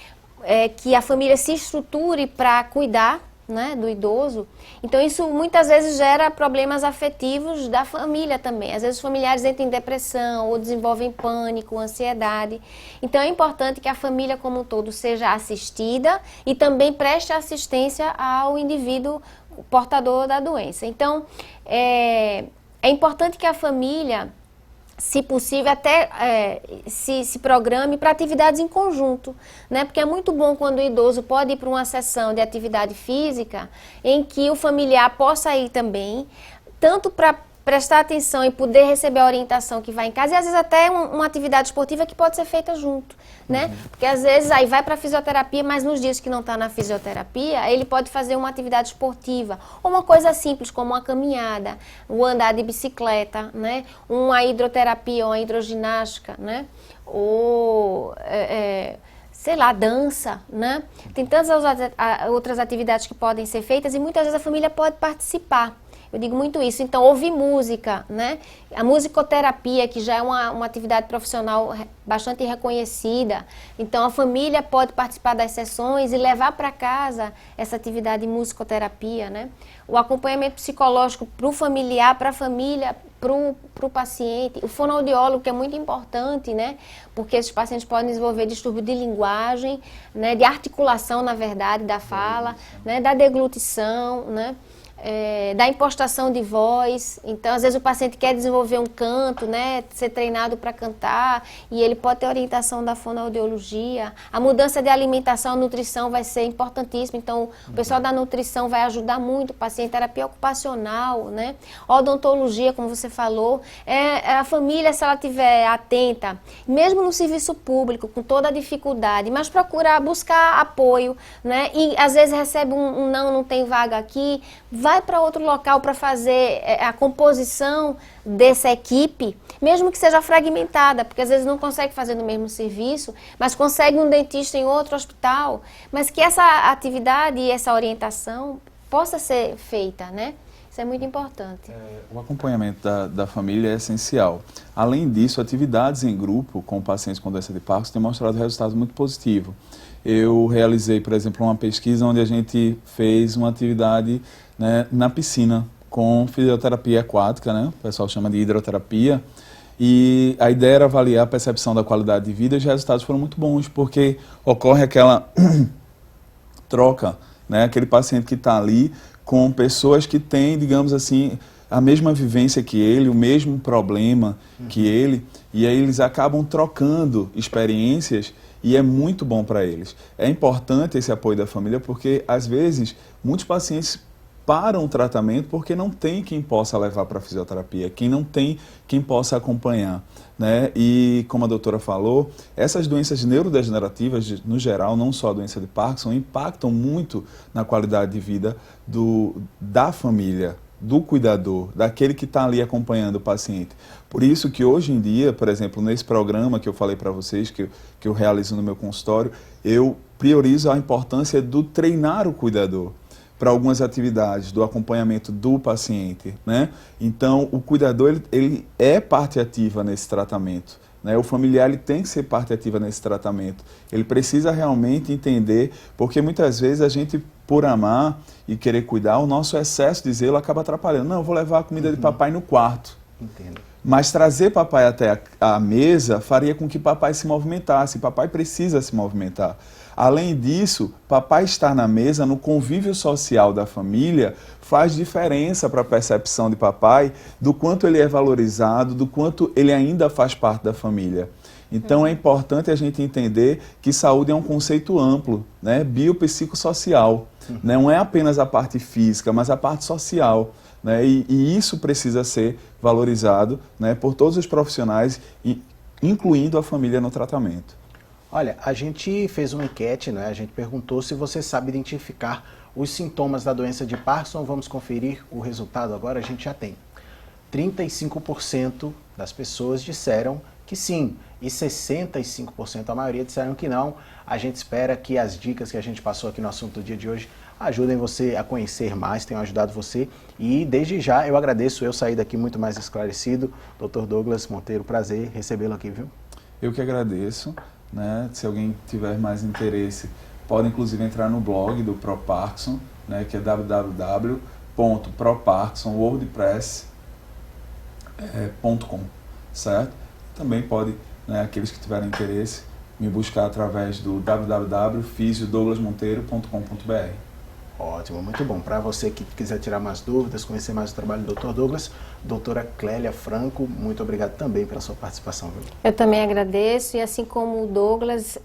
que a família se estruture para cuidar, né, do idoso, então isso muitas vezes gera problemas afetivos da família também. Às vezes os familiares entram em depressão ou desenvolvem pânico, ansiedade. Então é importante que a família como um todo seja assistida e também preste assistência ao indivíduo portador da doença. Então é importante que a família, se possível, até se programe para atividades em conjunto, né? Porque é muito bom quando o idoso pode ir para uma sessão de atividade física em que o familiar possa ir também, tanto para prestar atenção e poder receber a orientação que vai em casa, e às vezes até uma atividade esportiva que pode ser feita junto, né? Porque às vezes aí vai para a fisioterapia, mas nos dias que não está na fisioterapia, ele pode fazer uma atividade esportiva, ou uma coisa simples como uma caminhada, o andar de bicicleta, né? Uma hidroterapia ou uma hidroginástica, né? Ou sei lá, dança, né? Tem tantas outras atividades que podem ser feitas e muitas vezes a família pode participar. Eu digo muito isso. Então, ouvir música, né? A musicoterapia, que já é uma atividade profissional bastante reconhecida. Então, a família pode participar das sessões e levar para casa essa atividade de musicoterapia, né? O acompanhamento psicológico para o familiar, para a família, para o paciente. O fonoaudiólogo, que é muito importante, né? Porque esses pacientes podem desenvolver distúrbio de linguagem, né? De articulação, na verdade, da fala, né? Da deglutição, né? Da impostação de voz. Então, às vezes o paciente quer desenvolver um canto, né, ser treinado para cantar, e ele pode ter orientação da fonoaudiologia. A mudança de alimentação, a nutrição vai ser importantíssima. Então, o pessoal da nutrição vai ajudar muito o paciente. Terapia ocupacional, né, odontologia, como você falou. A família, se ela estiver atenta, mesmo no serviço público, com toda a dificuldade, mas procurar buscar apoio, né, e às vezes recebe não tem vaga aqui, vai para outro local para fazer a composição dessa equipe, mesmo que seja fragmentada, porque às vezes não consegue fazer no mesmo serviço, mas consegue um dentista em outro hospital, mas que essa atividade e essa orientação possa ser feita, né? Isso é muito importante. O acompanhamento da família é essencial. Além disso, atividades em grupo com pacientes com doença de Parkinson têm mostrado resultados muito positivos. Eu realizei, por exemplo, uma pesquisa onde a gente fez uma atividade, né, na piscina com fisioterapia aquática, né? O pessoal chama de hidroterapia. E a ideia era avaliar a percepção da qualidade de vida e os resultados foram muito bons, porque ocorre aquela troca, né? Aquele paciente que está ali com pessoas que têm, digamos assim, a mesma vivência que ele, o mesmo problema que ele, e aí eles acabam trocando experiências e é muito bom para eles. É importante esse apoio da família porque, às vezes, muitos pacientes param o tratamento porque não tem quem possa levar para a fisioterapia, não tem quem possa acompanhar, né? E, como a doutora falou, essas doenças neurodegenerativas, no geral, não só a doença de Parkinson, impactam muito na qualidade de vida da família, do cuidador, daquele que está ali acompanhando o paciente. Por isso que hoje em dia, por exemplo, nesse programa que eu falei para vocês, que eu realizo no meu consultório, eu priorizo a importância do treinar o cuidador para algumas atividades, do acompanhamento do paciente, né? Então, o cuidador, ele é parte ativa nesse tratamento, né? O familiar, ele tem que ser parte ativa nesse tratamento. Ele precisa realmente entender, porque muitas vezes a gente, por amar e querer cuidar, o nosso excesso de zelo acaba atrapalhando. Não, eu vou levar a comida de papai no quarto. Entendo. Mas trazer papai até a mesa faria com que papai se movimentasse. Papai precisa se movimentar. Além disso, papai estar na mesa, no convívio social da família, faz diferença para a percepção de papai do quanto ele é valorizado, do quanto ele ainda faz parte da família. Então é importante a gente entender que saúde é um conceito amplo, né? Biopsicossocial. Não é apenas a parte física, mas a parte social. Né? E isso precisa ser valorizado, né, por todos os profissionais, incluindo a família no tratamento. Olha, a gente fez uma enquete, né? A gente perguntou se você sabe identificar os sintomas da doença de Parkinson. Vamos conferir o resultado agora, a gente já tem. 35% das pessoas disseram que sim, e 65%, a maioria, disseram que não. A gente espera que as dicas que a gente passou aqui no assunto do dia de hoje ajudem você a conhecer mais, tenham ajudado você. E desde já eu agradeço, eu saí daqui muito mais esclarecido. Dr. Douglas Monteiro, prazer recebê-lo aqui, viu? Eu que agradeço, né? Se alguém tiver mais interesse, pode inclusive entrar no blog do ProParkinson, né? Que é www.proparkinsonwordpress.com, certo? Também pode, né, aqueles que tiverem interesse, me buscar através do www.fisiodouglasmonteiro.com.br. Ótimo, muito bom. Para você que quiser tirar mais dúvidas, conhecer mais o trabalho do Dr. Douglas, doutora Clélia Franco, muito obrigado também pela sua participação. Viu? Eu também agradeço e assim como o Douglas,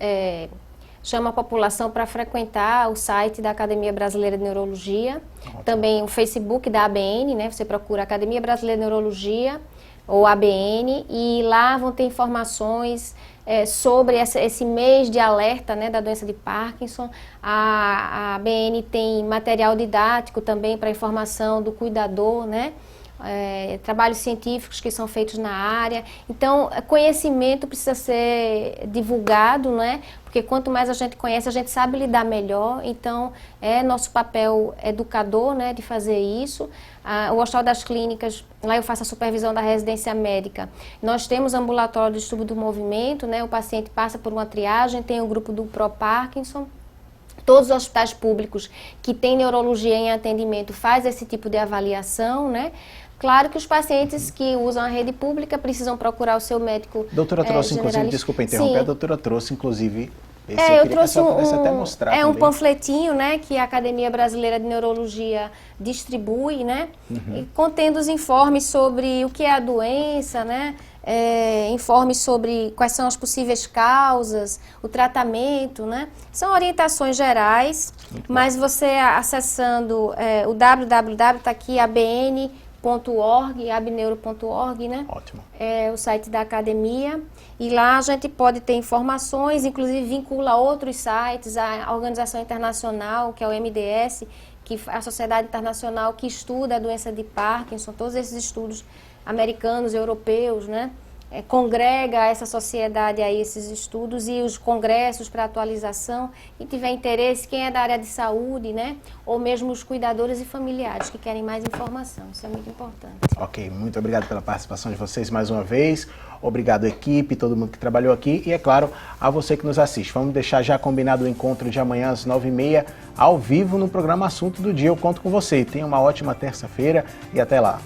chama a população para frequentar o site da Academia Brasileira de Neurologia, ótimo. Também o Facebook da ABN, né? Você procura Academia Brasileira de Neurologia ou ABN e lá vão ter informações sobre esse mês de alerta, né, da doença de Parkinson. A ABN tem material didático também para informação do cuidador, né? Trabalhos científicos que são feitos na área. Então, conhecimento precisa ser divulgado, né? Porque quanto mais a gente conhece, a gente sabe lidar melhor. Então, é nosso papel educador, né, de fazer isso. O Hospital das Clínicas, lá eu faço a supervisão da residência médica. Nós temos ambulatório de distúrbio do movimento, né? O paciente passa por uma triagem, tem o grupo do ProParkinson. Todos os hospitais públicos que têm neurologia em atendimento faz esse tipo de avaliação, né? Claro que os pacientes que usam a rede pública precisam procurar o seu médico. Doutora trouxe, inclusive, desculpa interromper, sim. A doutora trouxe, inclusive, eu trouxe até mostrar um também. panfletinho, né, que a Academia Brasileira de Neurologia distribui, né, e contendo os informes sobre o que é a doença, né, informes sobre quais são as possíveis causas, o tratamento, né, são orientações gerais, mas você acessando o www, está aqui, abneuro.org, né? Ótimo. É o site da academia e lá a gente pode ter informações, inclusive vincula a outros sites, a Organização Internacional, que é o MDS, que é a Sociedade Internacional que estuda a doença de Parkinson, todos esses estudos americanos, europeus, né? Congrega essa sociedade aí, esses estudos e os congressos para atualização. Quem tiver interesse, quem é da área de saúde, né? Ou mesmo os cuidadores e familiares que querem mais informação. Isso é muito importante. Ok, muito obrigado pela participação de vocês mais uma vez. Obrigado, equipe, todo mundo que trabalhou aqui e, é claro, a você que nos assiste. Vamos deixar já combinado o encontro de amanhã às 9h30, ao vivo, no programa Assunto do Dia. Eu conto com você. Tenha uma ótima terça-feira e até lá.